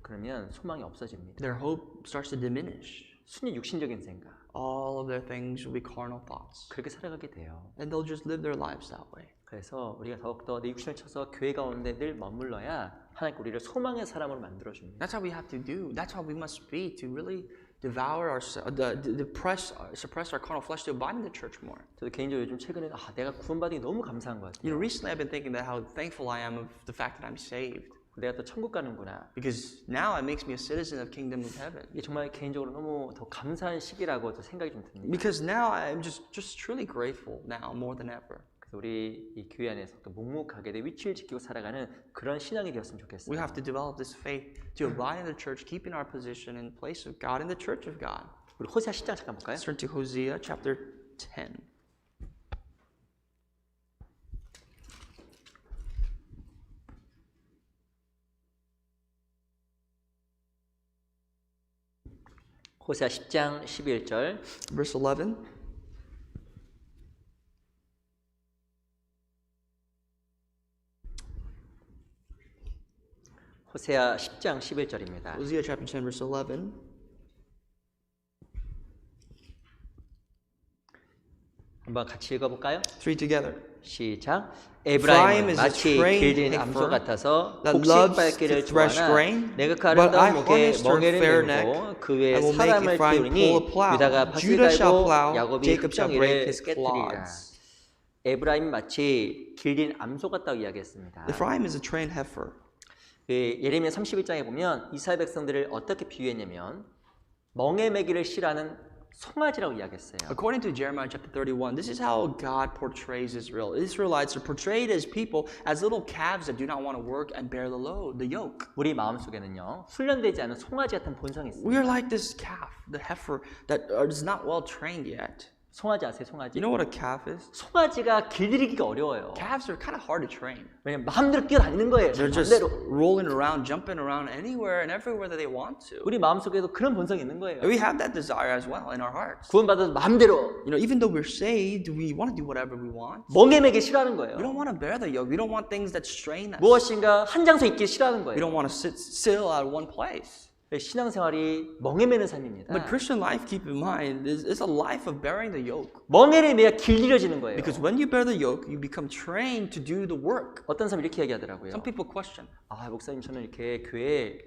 그러면 소망이 없어집니다. their hope starts to diminish. 순히 육신적인 생각 All of their things will be carnal thoughts. 그렇게 살아가게 돼요. And they'll just live their lives that way. 그래서 우리가 더욱더 내 육신을 쳐서 교회 가운데 늘 머물러야 하나님 우리를 소망의 사람으로 만들어줍니다. That's how we have to do. That's how we must be to really devour suppress our carnal flesh to abide in the church more. 저도 개인적으로 요즘 최근에 내가 구원받은 게 너무 감사한 것 같아요. Recently I've been thinking that how thankful I am of the fact that I'm saved. 내가 또 천국 가는구나. Because now it makes me a citizen of kingdom of heaven. 이게 정말 개인적으로 너무 더 감사한 시기라고 또 생각이 좀 듭니다. Because now I'm just truly grateful now more than ever. 그래서 우리 이 교회 안에서 또 묵묵하게 내 위치를 지키고 살아가는 그런 신앙이 되었으면 좋겠어요. We have to develop this faith to abide in the church, keeping our position in place of God, in the church of God. 우리 호세아 10장 잠깐 볼까요? Let's turn to Hosea chapter 10. 호세아 10장 11절 Verse 11. 호세아 10장 11절입니다. Hosea chapter 10, verse 11. 한번 같이 읽어볼까요? 3 together. 시작. Ephraim 에브라임은 is a 마치 trained 길진 heifer 암소 같아서 that 곡식 loves 밟기를 to thresh 좋아하나 grain, 내가 그 but I 아름다운 목에 harnessed her 멍에를 fair 메고 neck, 그 위에 I will make 사람을 Ephraim 띄우니 pull a plow, 유다가 밭을 Judah shall 갈고 plow, 야곱이 Jacob shall break 흙덩이를 his 깨뜨리리라. clods. 에브라임 마치 길진 암소 같다고 이야기했습니다. Ephraim is a trained heifer. 예레미야 31장에 보면 이스라엘 백성들을 어떻게 비유했냐면 멍에 매기를 싫어하는 송아지라고 이야기했어요. According to Jeremiah chapter 31, this is how God portrays Israel. Israelites are portrayed as people, as little calves that do not want to work and bear the load, the yoke. 우리 마음속에는요 훈련되지 않은 송아지 같은 본성이 있습니다. We are like this calf, the heifer that is not well trained yet. 송아지 아세요? 송아지? You know what a calf is? 송아지가 길들이기가 어려워요. Calves are kind of hard to train. 왜냐면 마음대로 뛰어다니는 거예요. They're just 마음대로. rolling around, jumping around anywhere and everywhere that they want to. 우리 마음속에도 그런 본성이 있는 거예요. We have that desire as well in our hearts. 구원받아서 마음대로 Even though we're saved, we want to do whatever we want. 멍에 매기 싫어하는 We 거예요. don't want to bear the yoke. We don't want things that strain us. 무엇인가 한 장소에 있기 싫어하는 We 거예요. don't want to sit still at one place. 신앙생활이 멍에 매는 삶입니다. But Christian life, keep in mind, is a life of bearing the yoke. 멍에를 매야 길들여지는 거예요. Because when you bear the yoke, you become trained to do the work. 어떤 사람이 이렇게 얘기하더라고요. Some people question, 아 목사님 저는 이렇게 교회에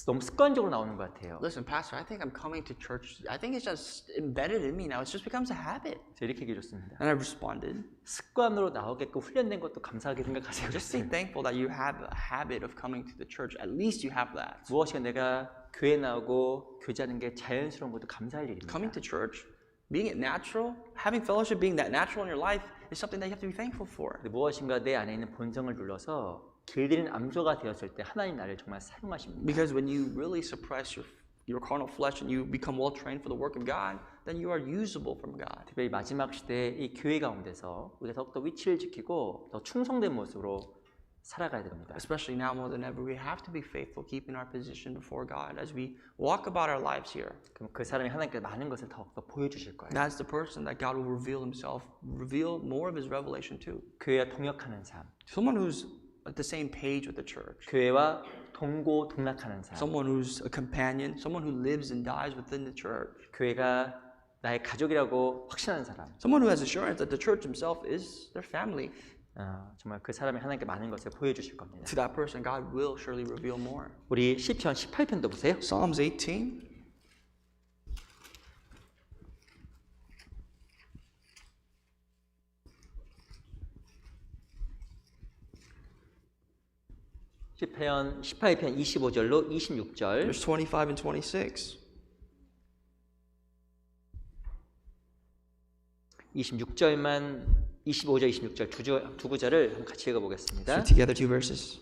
너무 습관적으로 나오는 것 같아요. listen, Pastor, I think I'm coming to church. I think it's just embedded in me now. It just becomes a habit. 제가 이렇게 얘기해 줬습니다. And I responded, 습관으로 나오게끔 훈련된 것도 감사하게 생각하세요. just be thankful that you have a habit of coming to the church. At least you have that. 무엇인가 내가 교회 나오고 교제하는 게 자연스러운 것도 감사할 일입니다. Coming to church, being it natural, having fellowship, being that natural in your life is something that you have to be thankful for. 근데 무엇인가 내 안에 있는 본성을 눌러서 길들인 암소가 되었을 때 하나님 나를 정말 사용하십니다. Because when you really suppress your carnal flesh and you become well trained for the work of God, then you are usable from God. 특별히 마지막 시대에 이 교회 가운데서 우리가 더욱더 위치를 지키고 더 충성된 모습으로 살아가야 됩니다. Especially now more than ever, we have to be faithful, keeping our position before God as we walk about our lives here. 그럼 그 사람이 하나님께 많은 것을 더욱더 보여주실 거예요. That's the person that God will reveal Himself, reveal more of His revelation to. 교회와 동역하는 삶. Someone who's at the same page with the church. 교회와 동고동락하는 사람. Someone who's a companion, someone who lives and dies within the church. 교회가 나의 가족이라고 확신하는 사람. Someone who has assurance that the church himself is their family. 정말 그 사람이 하나님께 많은 것을 보여주실 겁니다. To that person, God will surely reveal more. 우리 시편 18편도 보세요. Psalms 18. 시편 18편 25절로 26절. Verse 25 and 26. 26절만 25절 26절 두 구절을 한번 같이 읽어보겠습니다. Read together two verses.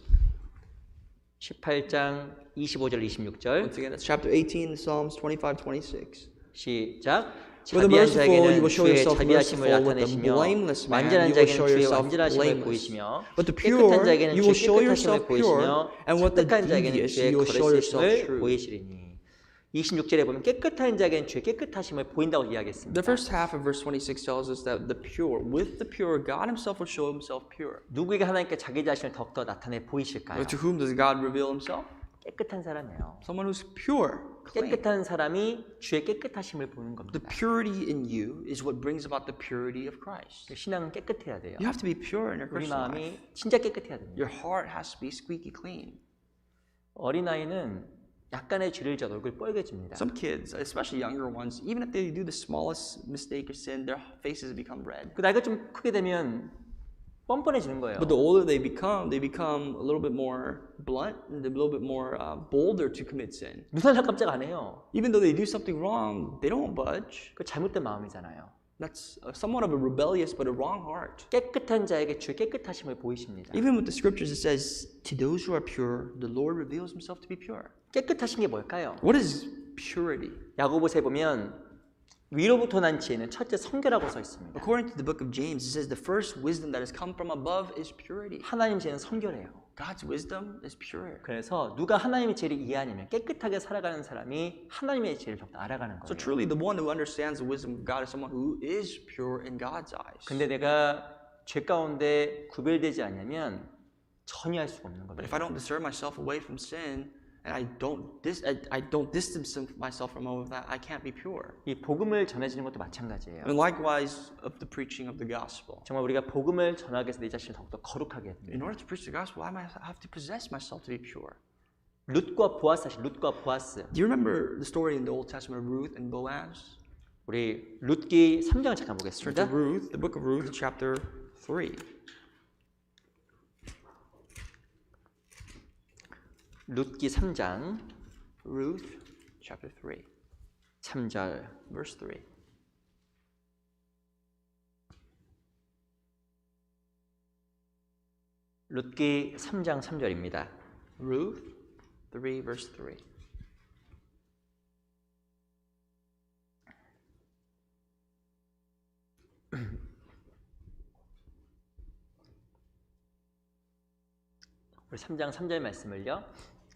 18장 25절 26절 Once again, that's chapter 18, Psalms 25, 26. 시작. For the 자비한 merciful, you 자에게는 will show 주의 yourself 자비하심을 merciful. With the 나타내시며 blameless man, 완전한 you will 자에게는 show 주의 yourself 완전하심을 blameless. 보이시며 But the 깨끗한 pure, 자에게는 you will 주의 show 깨끗하심을 yourself pure, 보이시며 and with the 착각한 자에게는 devious, 주의 you will show yourself 거룩하심을 true. 보이시리니. 26절에 보면 깨끗한 자에게는 주의 깨끗하심을 보인다고 이야기했습니다. The first half of verse 26 tells us that the pure, with the pure, God himself will show himself pure. 누구에게 하나님께 자기 자신을 더욱더 나타내 보이실까요? But to whom does God reveal himself? 깨끗한 사람이에요. Someone who's pure, clean. 깨끗한 사람이 주의 깨끗하심을 보는 겁니다. The purity in you is what brings about the purity of Christ. 신앙은 깨끗해야 돼요. You have to be pure in your 우리 Christian life. 마음이 진짜 깨끗해야 됩니다. Your heart has to be squeaky clean. 어린아이는 약간의 죄를 져도 얼굴 빨개집니다. Some kids, especially younger ones, even if they do the smallest mistake or sin, their faces become red. 그 나이가 좀 크게 되면 뻔뻔해지는 거예요. But the older they become a little bit more blunt and a little bit more bolder to commit sin. 눈살 깜짝 안 해요. Even though they do something wrong, they don't budge. 그 잘못된 마음이잖아요. That's somewhat of a rebellious but a wrong heart. 깨끗한 자에게 주의 깨끗하심을 보이십니다. Even with the scriptures, it says, "To those who are pure, the Lord reveals Himself to be pure." 깨끗하신 게 뭘까요? What is purity? 야고보서에 보면 위로부터 난 지혜는 첫째 성결하고 써 있습니다. According to the book of James, it says the first wisdom that has come from above is purity. 하나님 지혜는 성결해요. God's wisdom is pure. 그래서 누가 하나님의 지혜를 이해하냐면 깨끗하게 살아가는 사람이 하나님의 지혜를 더욱더 알아가는 So 거예요. truly, the one who understands the wisdom of God is someone who is pure in God's eyes. 근데 내가 죄 가운데 구별되지 않냐면 전혀 할 수가 없는 But 겁니다. if I don't discern myself away from sin, and I don't distance myself from all of that, I can't be pure. 이 복음을 전해지는 것도 마찬가지예요. And likewise of the preaching of the gospel. 정말 우리가 복음을 전하기 위해서 내 자신을 더욱더 거룩하게 해야 In 됩니다. order to preach the gospel, I might have to possess myself to be pure. 룻과 보아스 하시 룻과 보아스. Do you remember the story in the Old Testament of Ruth and Boaz? 우리 룻기 3장을 잠깐 Turn to 보겠습니다. Ruth, the book of Ruth, chapter 3. 룻기 3장 Ruth, chapter 3, 3절. verse 3. 룻기 3장 3절입니다. Ruth 3, verse 3. 우리 3장 3절 말씀을요.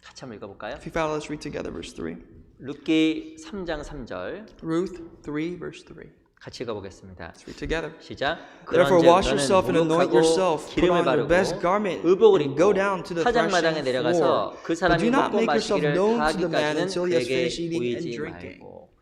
같이 한번 읽어볼까요? If you follow, let's read together verse 3. 룻기 3장 3절 Ruth 3, verse 3. 같이 읽어보겠습니다. Let's read together. 시작. Therefore 그런즉 wash 너는 yourself and anoint 목욕하고 yourself, put 기름을 on your 바르고 best garment, 의복을 and 입고 go down to the 타작마당에 threshing 내려가서 floor. 그 But 사람이 do not 먹고 make yourself 마시기를 known to the man 하기까지는 until he has 그에게 finished eating and 보이지 drinking. 말고.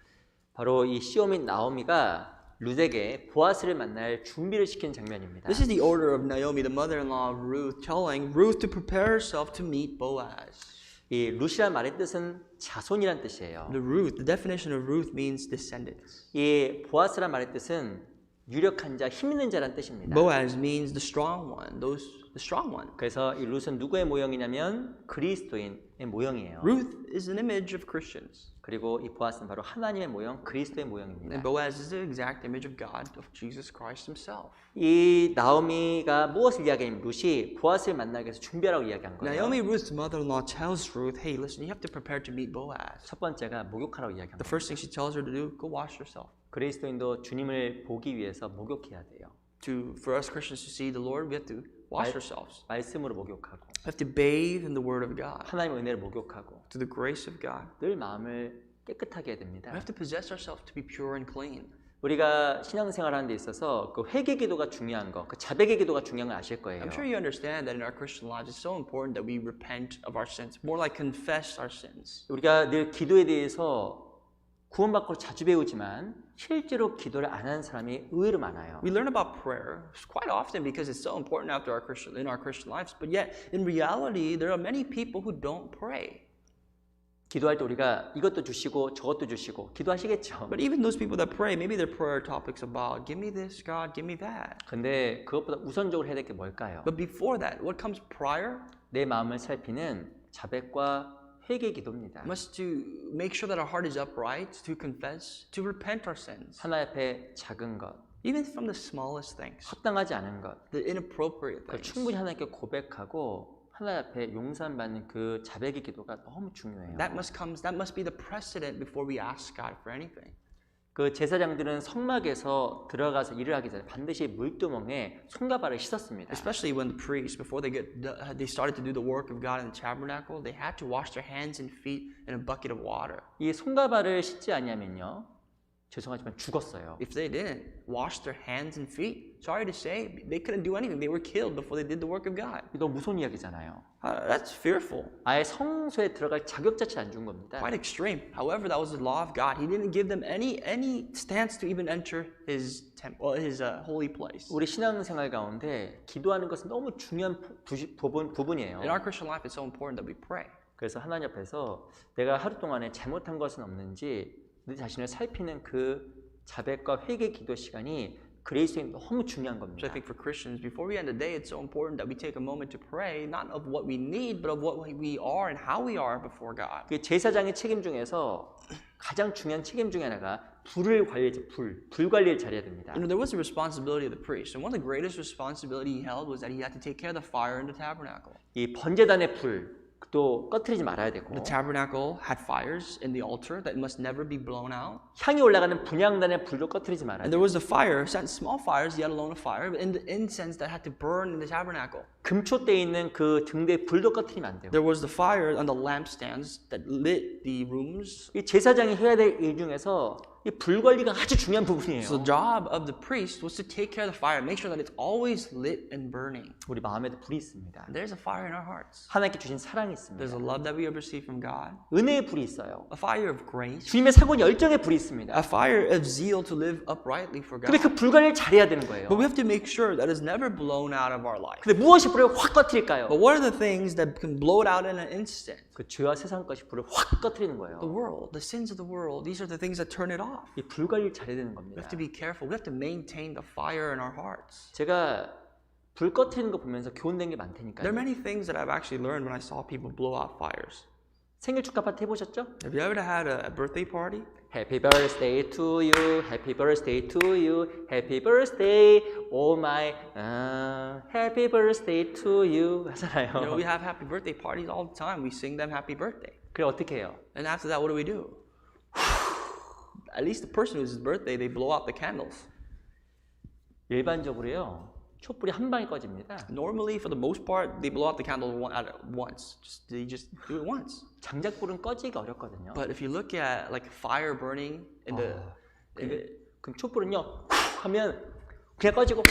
바로 이 시오민 나오미가 룻에게 보아스를 만날 준비를 시킨 장면입니다. This is the order of Naomi, the mother-in-law of Ruth, telling Ruth to prepare herself to meet Boaz. 이 룻이란 말의 뜻은 자손이란 뜻이에요. The definition of Ruth means descendants. 이 보아스란 말의 뜻은 유력한 자, 힘 있는 자란 뜻입니다. Boaz means the strong one, the strong one. 그래서 이 룻은 누구의 모형이냐면 그리스도인의 모형이에요. Ruth is an image of Christians. 그리고 이 보아스는 바로 하나님의 모형, 그리스도의 모형입니다. And Boaz is the exact image of God, of Jesus Christ himself. 이 나오미가 무엇을 이야기하냐면 룻이 보아스를 만나기 위해서 준비하라고 이야기한 거예요. Naomi, Ruth's mother-in-law, tells Ruth, hey, listen, you have to prepare to meet Boaz. 첫 번째가 목욕하라고 이야기한 The 거예요. first thing she tells her to do, go wash yourself. 그리스도인도 주님을 보기 위해서 목욕해야 돼요. For us Christians to see the Lord, we have to wash ourselves. 말씀으로 목욕하고 We have to bathe in the Word of God, 하나님의 은혜를 목욕하고 to the grace of God. 늘 마음을 깨끗하게 해야 됩니다. We have to possess ourselves to be pure and clean. 우리가 신앙생활하는 데 있어서 그 회개 기도가 중요한 거, 그 자백의 기도가 중요한 걸 아실 거예요. I'm sure you understand that in our Christian lives, it's so important that we repent of our sins, more like confess our sins. 우리가 늘 기도에 대해서 구원받고 자주 배우지만 실제로 기도를 안 하는 사람이 의외로 많아요. We learn about prayer quite often because it's so important in our Christian lives, but yet in reality, there are many people who don't pray. 기도할 때 우리가 이것도 주시고 저것도 주시고 기도하시겠죠. But even those people that pray, maybe their prayer topics about, give me this, God, give me that. 근데 그것보다 우선적으로 해야 될 게 뭘까요? But before that, what comes prior? 내 마음을 살피는 자백과 회개 기도입니다. Must to make sure that our heart is upright, to confess, to repent our sins. 하나님 앞에 작은 것, Even from the smallest things, 합당하지 않은 것, the inappropriate 그걸 things. 충분히 하나님께 고백하고 하나님 앞에 용서받는 그 자백의 기도가 너무 중요해요. That must be the precedent before we ask God for anything. 그 제사장들은 성막에서 들어가서 일을 하기 전에 반드시 물두멍에 손과 발을 씻었습니다. Especially when the priests, before they started to do the work of God in the tabernacle, they had to wash their hands and feet in a bucket of water. 이 손과 발을 씻지 않으면요, 죄송하지만 죽었어요. If they didn't wash their hands and feet, sorry to say, they couldn't do anything. They were killed before they did the work of God. 너무 무서운 이야기잖아요. That's fearful. 아예 성소에 들어갈 자격 자체 안 준 겁니다. Quite extreme. However, that was the law of God. He didn't give them any stance to even enter his holy place. 우리 신앙생활 가운데 기도하는 것은 너무 중요한 부분이에요. In our Christian life, it's so important that we pray. 그래서 하나님 앞에서 내가 하루 동안에 잘못한 것은 없는지 내 자신을 살피는 그 자백과 회개 기도 시간이 그리스도인 너무 중요한 So 겁니다. I think for Christians, before we end the day, it's so important that we take a moment to pray, not of what we need, but of what we are and how we are before God. 그 제사장의 책임 중에서 가장 중요한 책임 중에 하나가 불을 관리할 불 관리를 잘해야 됩니다. You know, there was a responsibility of the priest, and one of the greatest responsibility he held was that he had to take care of the fire in the tabernacle. 이 번제단의 불도 꺼트리지 말아야 되고 The tabernacle had fires in the altar that must never be blown out. 향이 올라가는 분향단의 불도 꺼트리지 말아야 And 돼요. there was a fire, small fires, yet alone a fire, and the incense that had to burn in the tabernacle. 금초대에 있는 그 등대 불도 꺼트리면 안 돼요. There was the fire on the lampstands that lit the rooms. 이 제사장이 해야 될 일 중에서 이 불 관리가 아주 중요한 부분이에요. So the job of the priest was to take care of the fire, make sure that it's always lit and burning. 우리 마음에도 불이 있습니다. There's a fire in our hearts. 하나님께 주신 사랑이 There's 있습니다. a love that we have received from God, 은혜의 불이 있어요. a fire of grace, 주님의 사고는 열정의 불이 있습니다. a fire of zeal to live uprightly for 근데 God. 그 불 관리를 잘해야 되는 거예요. But we have to make sure that it's never blown out of our life. 근데 무엇이 불을 확 꺼트릴까요? But what are the things that can blow it out in an instant? 그 죄와 세상 것이 불을 확 꺼트리는 The 거예요. world, the sins of the world, these are the things that turn it off. 이 불 관리를 잘해야 되는 We 겁니다. have to be careful. We have to maintain the fire in our hearts. 제가 불 꺼트리는 거 보면서 교훈된 게 There 많다니까요. are many things that I've actually learned when I saw people blow out fires. 생일 축하 파티 해보셨죠? Have you ever had a birthday party? Happy birthday to you, happy birthday to you, happy birthday, oh my, happy birthday to you 하잖아요. You know, we have happy birthday parties all the time. We sing them happy birthday. 그래 어떻게 해요? And after that, what do? At least the person whose birthday, they blow out the candles. 일반적으로요, 촛불이 한 방에 꺼집니다. Normally, for the most part, they blow out the candle at once. They just do it once. 장작불은 꺼지기가 어렵거든요. But if you look at like fire burning in the, 그럼 촛불은요, 하면 그냥 꺼지고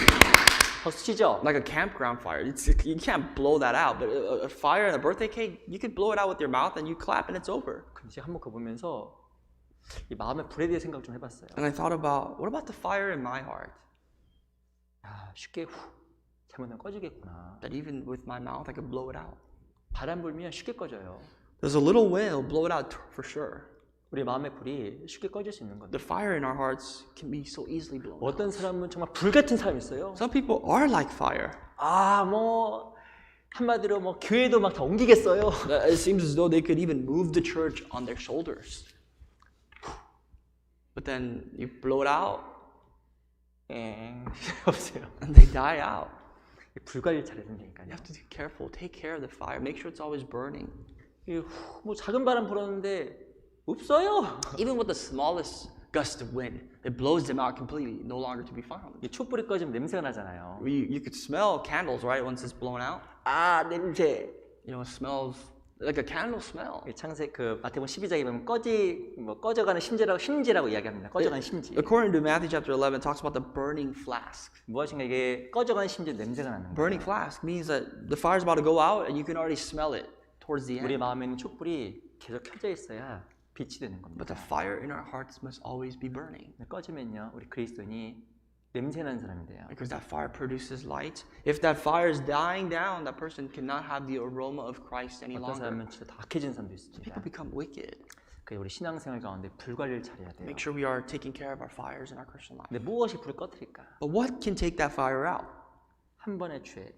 버스치죠. like a campground fire, you can't blow that out. But a fire in a birthday cake, you could blow it out with your mouth and you clap and it's over. 근데 제가 한번 그거 보면서 이 마음의 불에 대해 생각 좀 해봤어요. And I thought about, what about the fire in my heart? 쉽게 잘못하면 꺼지겠구나. That even with my mouth, I could blow it out. 바람 불면 쉽게 꺼져요. There's a little wind, blow it out for sure. 우리 마음의 불이 쉽게 꺼질 수 있는 겁니다. The fire in our hearts can be so easily blown out. 어떤 사람은 정말 불 같은 사람이 있어요. Some people are like fire. 뭐 한마디로 뭐 교회도 막 다 옮기겠어요. It seems as though they could even move the church on their shoulders. But then you blow it out 없어요. and they die out. 불 관리를 잘해야 된다니까요. You have to be careful. Take care of the fire. Make sure it's always burning. 뭐 작은 바람 불었는데 없어요. Even with the smallest gust of wind, it blows them out completely, no longer to be found. 이 촛불이 꺼지면 냄새가 나잖아요. You could smell candles, right, once it's blown out. 냄새. You know, it smells like a candle smell. 창세 그 마태복음 12장에 보면 꺼져가는 심지라고 이야기합니다. 꺼져가는 심지. According to Matthew chapter 11, it talks about the burning flask. 무엇인가 이게 꺼져가는 심지 냄새가 나는 거예요. Burning flask means that the fire's about to go out and you can already smell it towards the 우리 end. 마음에 있는 촛불이 계속 켜져 있어야 빛이 되는 But 겁니다. the fire in our hearts must always be burning. 꺼지면요, 우리 그리스도인이 냄새 나는 사람이 돼요. Because that fire produces light. If that fire is dying down, that person cannot have the aroma of Christ any 어떤 longer. 사람은 진짜 더 악해진 사람도 있습니다. People become wicked. 그래서 우리 신앙생활 가운데 불관리를 잘해야 돼요. Make sure we are taking care of our fires in our Christian life. 근데 무엇이 불을 꺼뜨릴까? But what can take that fire out? 한 번의 죄,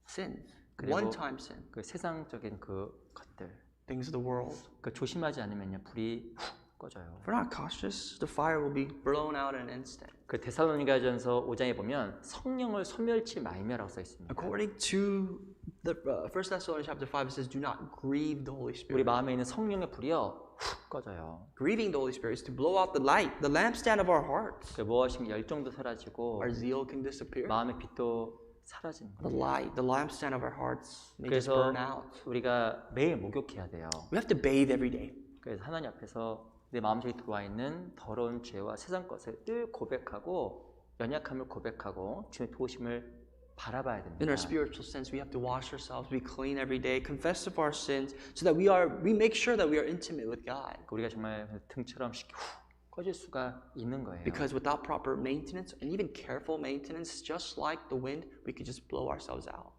Sin. 그리고 One-time sin. 그 세상적인 그 것들, Things of the world. 그 조심하지 않으면요 불이 훅 꺼져요. If we're not cautious, the fire will be blown out in an instant. 그 데살로니가전서 5장에 보면 성령을 소멸치 말며라고 써 있습니다. According to the 1 Thessalonians chapter 5, it says, "Do not grieve the Holy 우리 Spirit." 마음에 있는 성령의 불이요 훅 꺼져요. Grieving the Holy Spirit is to blow out the light, the lampstand of our hearts. 그 무엇인가 열정도 사라지고 Our zeal can disappear. 마음의 빛도 사라지는 The 거예요. light, the lampstand of our hearts may just 그래서 burn out. 우리가 매일 목욕해야 돼요. We have to bathe every day. 그래서 하나님 앞에서 내 마음속에 들어와 있는 더러운 죄와 세상 것을 늘 고백하고 연약함을 고백하고 주님의 도우심을 바라봐야 됩니다. In our spiritual sense, we have to wash ourselves, be clean every day, confess of our sins, so that we make sure that we are intimate with God. 우리가 정말 등처럼 쉽게 훅 꺼질 수가 있는 거예요. Because without proper maintenance and even careful maintenance, just like the wind, we could just blow ourselves out.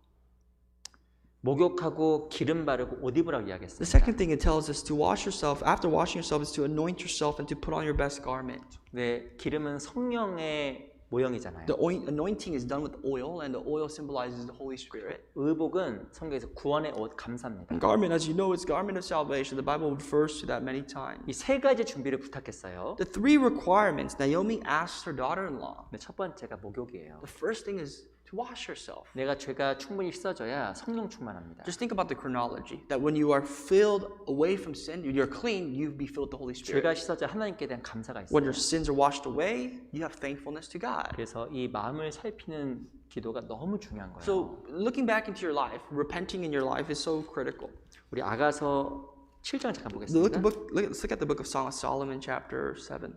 목욕하고 기름 바르고 옷 입으라고 The 이야기했습니다. second thing it tells us to wash yourself. After washing yourself, is to anoint yourself and to put on your best garment. 네, 기름은 성령의 모형이잖아요. The anointing is done with oil, and the oil symbolizes the Holy Spirit. 의복은 성경에서 구원의 옷 감사합니다. And garment, as you know, is garment of salvation. The Bible refers to that many times. 이 세 가지 준비를 부탁했어요. The three requirements Naomi asked her daughter-in-law. 근데 첫 번째가 목욕이에요. The first thing is to wash yourself. 내가 죄가 충분히 씻어져야 성령 충만합니다. Just think about the chronology. That when you are filled away from sin, you're clean, you be filled with the Holy Spirit. 죄가 씻어져 하나님께 대한 감사가 When 있어요. your sins are washed away, you have thankfulness to God. 그래서 이 마음을 살피는 기도가 너무 중요한 거예요. So looking back into your life, repenting in your life is so critical. 우리 아가서 7장 잠깐 Let's 보겠습니다. look at the book of Song of Solomon, chapter 7.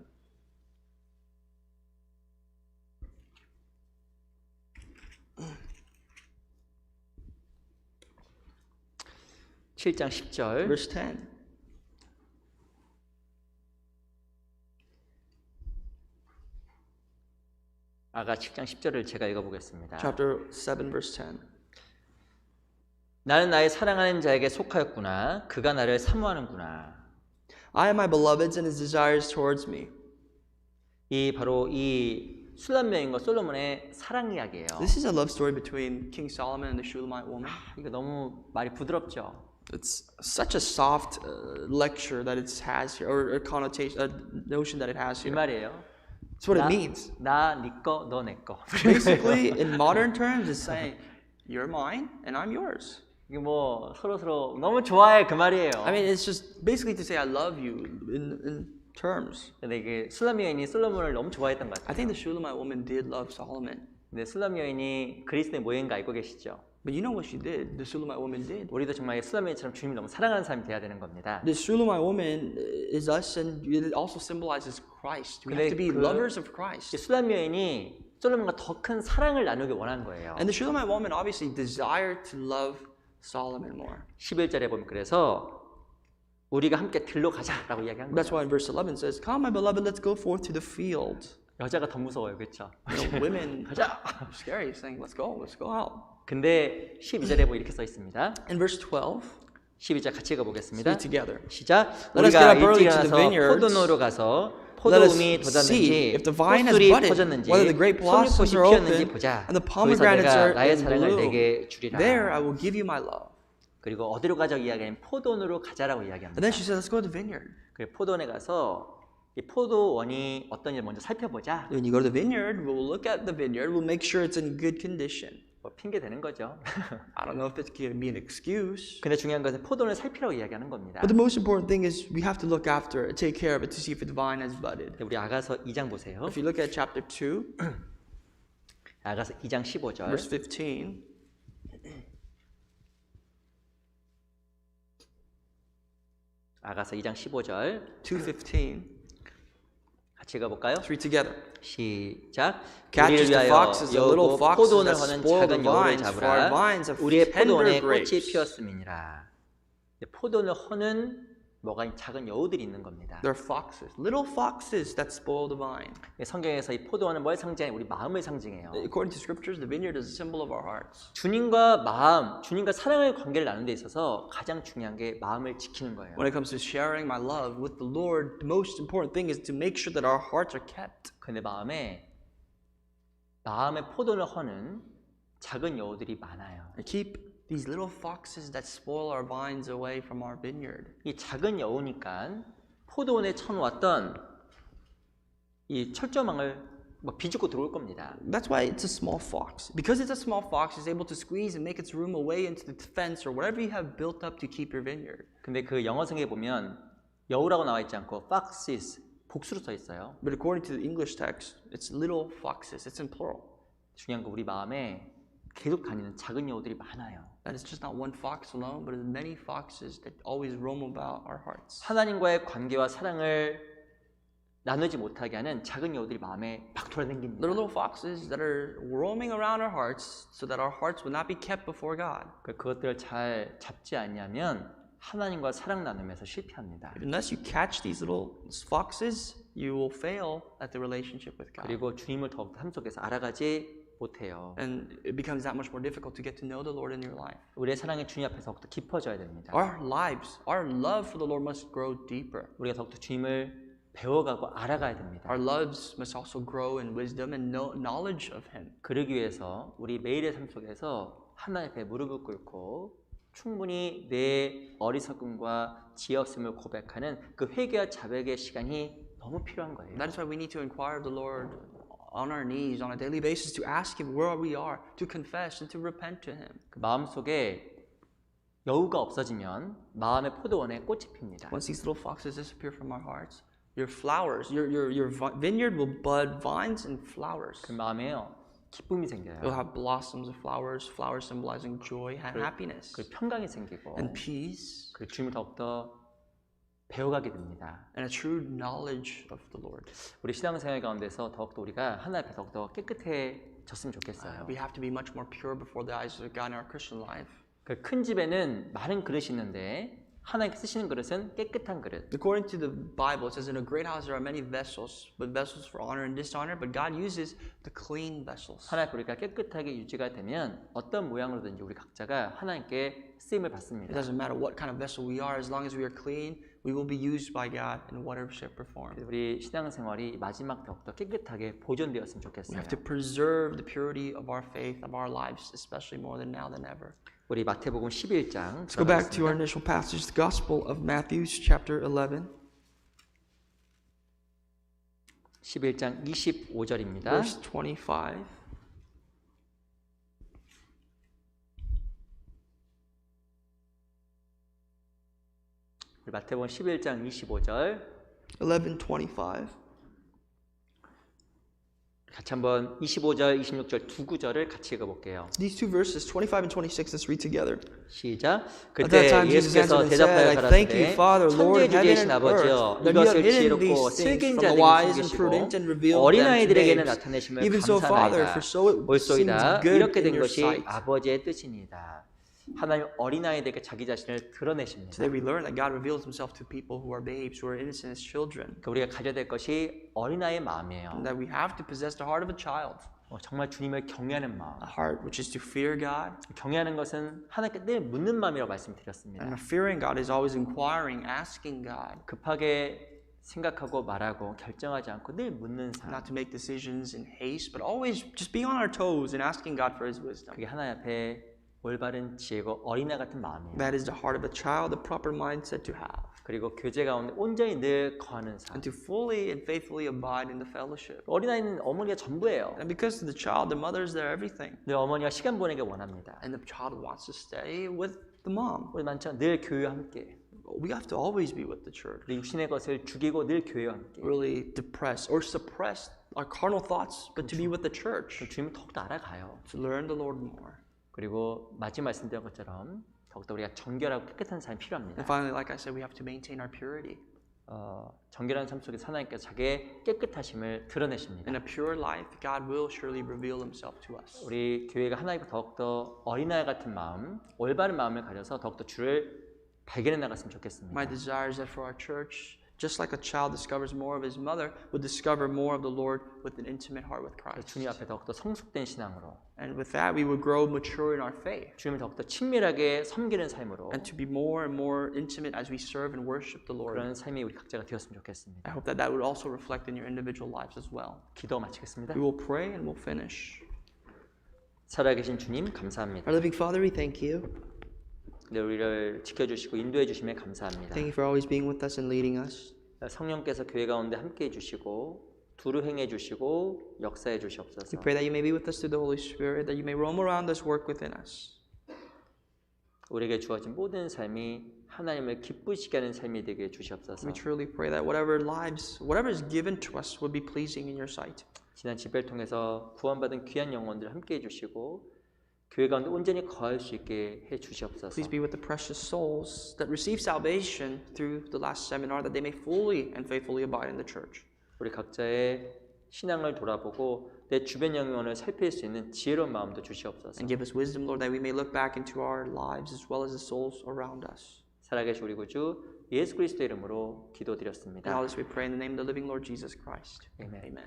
칠장 10절. Verse 10. 아가 7장 10절을 제가 읽어보겠습니다. Chapter 7, verse 10. 나는 나의 사랑하는 자에게 속하였구나. 그가 나를 사모하는구나. I am my beloved's and his desires towards me. 이 바로 이 술람 여인과 솔로몬의 사랑 이야기예요. This is a love story between King Solomon and the Shulamite woman. 이거 너무 말이 부드럽죠. It's such a soft lecture that it has here, or a connotation, a notion that it has 이 here. 말이에요. That's what it means. 나 네 거, 너 내 거. Basically, in modern terms, it's saying, you're mine and I'm yours. 이게 뭐 서로 너무 좋아해 그 말이에요. I mean, it's just basically to say I love you in terms. 근데 이게 술람 여인이 솔로몬을 너무 좋아했던 것 I 같아요. think the Shulamite woman did love Solomon. 근데 술람 여인이 그리스도의 모형인 거 알고 계시죠? But you know what she did? The Shulamite woman did. 우리도 정말 술람 여인처럼 주님을 너무 사랑하는 사람이 돼야 되는 겁니다. The Shulamite woman is us, and it also symbolizes Christ. We have to be 그- lovers of Christ. 술람 여인이 솔로몬과 더 큰 사랑을 나누길 원한 거예요. And the Shulamite woman obviously desired to love Solomon more. 11절에 보면 그래서 우리가 함께 들로 가자라고 이야기한 That's 거예요. why in verse 11 it says, "Come, my beloved, let's go forth to the field." 여자가 더 무서워요, 그렇죠? You know, women 가자. are scary, saying, "Let's go out." 근데 12절에 보면 이렇게 써 있습니다. In verse 12, 12절 같이 읽어보겠습니다. read together. 시작. Let us 우리가 get up early 일찍 to the 일어나서 vineyards. 포도노로 가서 Let us 포도음이 see 돋았는지 if the vine has 꽃술이 budded, 퍼졌는지 whether the grape blossoms 송이꽃이 are 피었는지 open, 보자. and the 거기서 pomegranates 내가 are 나의 in 사랑을 bloom. 내게 주리라. There I will give you my love. 그리고 어디로 가자고 이야기하면 포도원으로 가자라고 이야기합니다. And then she said, "Let's go to the vineyard." 그리고 포도원에 가서 이 포도원이 어떤지 먼저 살펴보자. When you go to the vineyard, we'll look at the vineyard. We'll make sure it's in good condition. 뭐 핑계 되는 거죠. I don't know if it can be an excuse. 근데 중요한 것은 포도원을 살피라고 이야기하는 겁니다. But the most important thing is we have to look after it, take care of it to see if the vine has budded. 우리 아가서 2장 보세요. If you look at chapter 2, 아가서 2장 15절. verse 15, 아가서 2장 15절 2:15. 같이 읽어볼까요? Let's read together. 시작. Catches 우리를 the 위하여 foxes, the little 여우고 foxes 포도원을 that 허는 spoil the 작은 여우를 vines, for our 잡으라. vines have 우리의 포도원에 tender 꽃이 grapes. 피었음이니라. 포도원을 허는 뭐가 작은 여우들이 있는 겁니다. They're foxes, little foxes that spoil the vine. 성경에서 이 포도원은 뭘 상징해? 우리 마음을 상징해요. According to scriptures, the vineyard is a symbol of our hearts. 주님과 마음, 주님과 사랑의 관계를 나누는 데 있어서 가장 중요한 게 마음을 지키는 거예요. When it comes to sharing my love with the Lord, the most important thing is to make sure that our hearts are kept. 근데 마음의 포도원을 허는 작은 여우들이 많아요. And keep these little foxes that spoil our vines away from our vineyard. 이 작은 여우니까 포도원에 쳐놓았던 이 철조망을 막 비집고 들어올 겁니다. That's why it's a small fox. Because it's a small fox, it's able to squeeze and make its room away into the fence or whatever you have built up to keep your vineyard. 근데 그 영어 성경에 보면 여우라고 나와 있지 않고 foxes 복수로 써 있어요. But according to the English text, it's little foxes. It's in plural. 중요한 건 우리 마음에 계속 다니는 작은 여우들이 많아요. That it's just not one fox alone, but it's many foxes that always roam about our hearts. 하나님과의 관계와 사랑을 나누지 못하게 하는 작은 여우들이 마음에 막 돌아다닙니다. They're little foxes that are roaming around our hearts so that our hearts will not be kept before God. 그것들을 잘 잡지 않냐면 하나님과 사랑 나누면서 실패합니다. Unless you catch these little foxes, you will fail at the relationship with God. 그리고 주님을 더욱 삶 속에서 알아가지 못해요. And it becomes that much more difficult to get to know the Lord in your life. 우리의 사랑이 주님 앞에서 더욱더 깊어져야 됩니다. Our lives, our love for the Lord must grow deeper. 우리가 더욱더 주님을 배워가고 알아가야 됩니다. Our loves must also grow in wisdom and knowledge of Him. 그러기 위해서 우리 매일의 삶 속에서 하나님 앞에 무릎을 꿇고 충분히 내 어리석음과 지혜 없음을 고백하는 그 회개와 자백의 시간이 너무 필요한 거예요. That is why we need to inquire of the Lord on our knees on a daily basis to ask Him where we are, to confess and to repent to Him. 그 마음속에 여우가 없어지면 마음의 포도원에 꽃이 핍니다. Once these little foxes disappear from our hearts, your flowers, your vineyard will bud vines and flowers. 그 마음에요 기쁨이 생겨요. You'll have blossoms of flowers, flowers symbolizing joy and happiness 그 평강이 생기고 and peace 그 주님을 더욱더 배워가게 됩니다. and a true knowledge of the Lord. 우리 신앙생활 가운데서 더욱더 우리가 하나님 앞에 더욱더 깨끗해졌으면 좋겠어요. We have to be much more pure before the eyes of God in our Christian life. 그 큰 집에는 많은 그릇이 있는데 하나님께 쓰시는 그릇은 깨끗한 그릇. According to the Bible, it says in a great house there are many vessels, but vessels for honor and dishonor. But God uses the clean vessels. 하나님 우리가 깨끗하게 유지가 되면 어떤 모양으로든지 우리 각자가 하나님께 쓰임을 It 받습니다. doesn't matter what kind of vessel we are, as long as we are clean, we will be used by God in whatever shape or form. 우리 신앙생활이 마지막 더욱더 깨끗하게 보존되었으면 We 좋겠어요. have to preserve the purity of our faith, of our lives, especially more than now than ever. 우리 마태복음 11장 Let's go back to our initial passage, the Gospel of Matthew, chapter 11, 11장 25절입니다. verse 25. 우리 마태복음 11장 25절 11:25. 같이 한번 25절, 26절 두 구절을 같이 읽어볼게요. These two verses, 25 and 26, let's read together. 시작. At that 그때 time Jesus 예수께서 answered and 대답하여 said, I thank you, 가라사대 Father, Lord, 천지의 heaven 주제이신 and 아버지여 earth, that you have 이것을 hidden 지혜롭고 these things 슬긴 from the 자들에게 wise and 숨기시고 prudent and revealed them to 어린아이들에게는 babes. 나타내심을 Even so, Father, 감사하나이다. for so it seems 올소이다. good 이렇게 in 된 your 것이 sight. 아버지의 뜻이니이다. 하나님 어린아이들에게 자기 자신을 드러내십니다. Today we learn that God reveals Himself to people who are babes, who are innocent as children, 그러니까 우리가 가져야 될 것이 어린아이의 마음이에요. and that we have to possess the heart of a child, 정말 주님을 경외하는 마음. a heart which is to fear God. 경외하는 것은 하나님께 늘 묻는 마음이라고 말씀드렸습니다. And fearing God is always inquiring, asking God, 급하게 생각하고 말하고 결정하지 않고 늘 묻는 삶. not to make decisions in haste, but always just being on our toes and asking God for His wisdom. 그게 하나님 앞에 올바른 지혜고 어린아 같은 마음이에요. That is the heart of a child, the proper mindset to have. 그리고 교제 가운데 온전히 늘 거하는 삶. And to fully and faithfully abide in the fellowship. 어린아이는 어머니가 전부예요. And because of the child, the mother is their everything. 늘 어머니가 시간 보내기 원합니다. And the child wants to stay with the mom. 우리 많죠. 늘 교회와 함께. We have to always be with the church. 우리 육신의 것을 죽이고 늘 교회와 함께. Really depress or suppress our carnal thoughts, but to be with the church. 주님을 더욱더 알아가요. To learn the Lord more. 그리고 마지막 말씀드린 것처럼 더욱더 우리가 정결하고 깨끗한 삶이 And 필요합니다. finally, like I said, we have to maintain our purity. 정결한 삶 속에서 하나님께서 자기의 깨끗하심을 드러내십니다. In a pure life, God will surely reveal himself to us. 우리 교회가 하나님과 더욱더 어린아이 같은 마음, 올바른 마음을 가져서 더욱더 주를 발견해 나갔으면 좋겠습니다. My desire is that for our church, just like a child discovers more of his mother, would discover more of the Lord with an intimate heart with Christ. 주님 앞에 더욱더 성숙된 신앙으로 And with that, we would grow mature in our faith. 주님을 더욱더 친밀하게 섬기는 삶으로 And to be more and more intimate as we serve and worship the Lord. 그런 삶이 우리 각자가 되었으면 좋겠습니다. I hope that that would also reflect in your individual lives as well. 기도 마치겠습니다. We will pray and we'll finish. 살아계신 주님 감사합니다. Our living Father, we thank you. 네, 우리를 지켜주시고 인도해 주심에 감사합니다. Thank you for always being with us and leading us. 성령께서 교회 가운데 함께해 주시고 두루 행해 주시고 역사해 주시옵소서. We pray that you may be with us through the Holy Spirit, that you may roam around us, work within us. 우리에게 주어진 모든 삶이 하나님을 기쁘시게 하는 삶이 되게 주시옵소서. We truly pray that whatever is given to us would be pleasing in your sight. 지난 집회를 통해서 구원받은 귀한 영혼들 함께해 주시고 교회 가운데 온전히 거할 수 있게 해 주시옵소서. Please be with the precious souls that receive salvation through the last seminar, that they may fully and faithfully abide in the church. 우리 각자의 신앙을 돌아보고 내 주변 영혼을 살필 수 있는 지혜로운 마음도 주시옵소서. And give us wisdom, Lord, that we may look back into our lives as well as the souls around us. 살아계신 우리 구주 예수 그리스도 이름으로 And 기도드렸습니다. all this we pray in the name of the living Lord Jesus Christ. 아멘. Amen.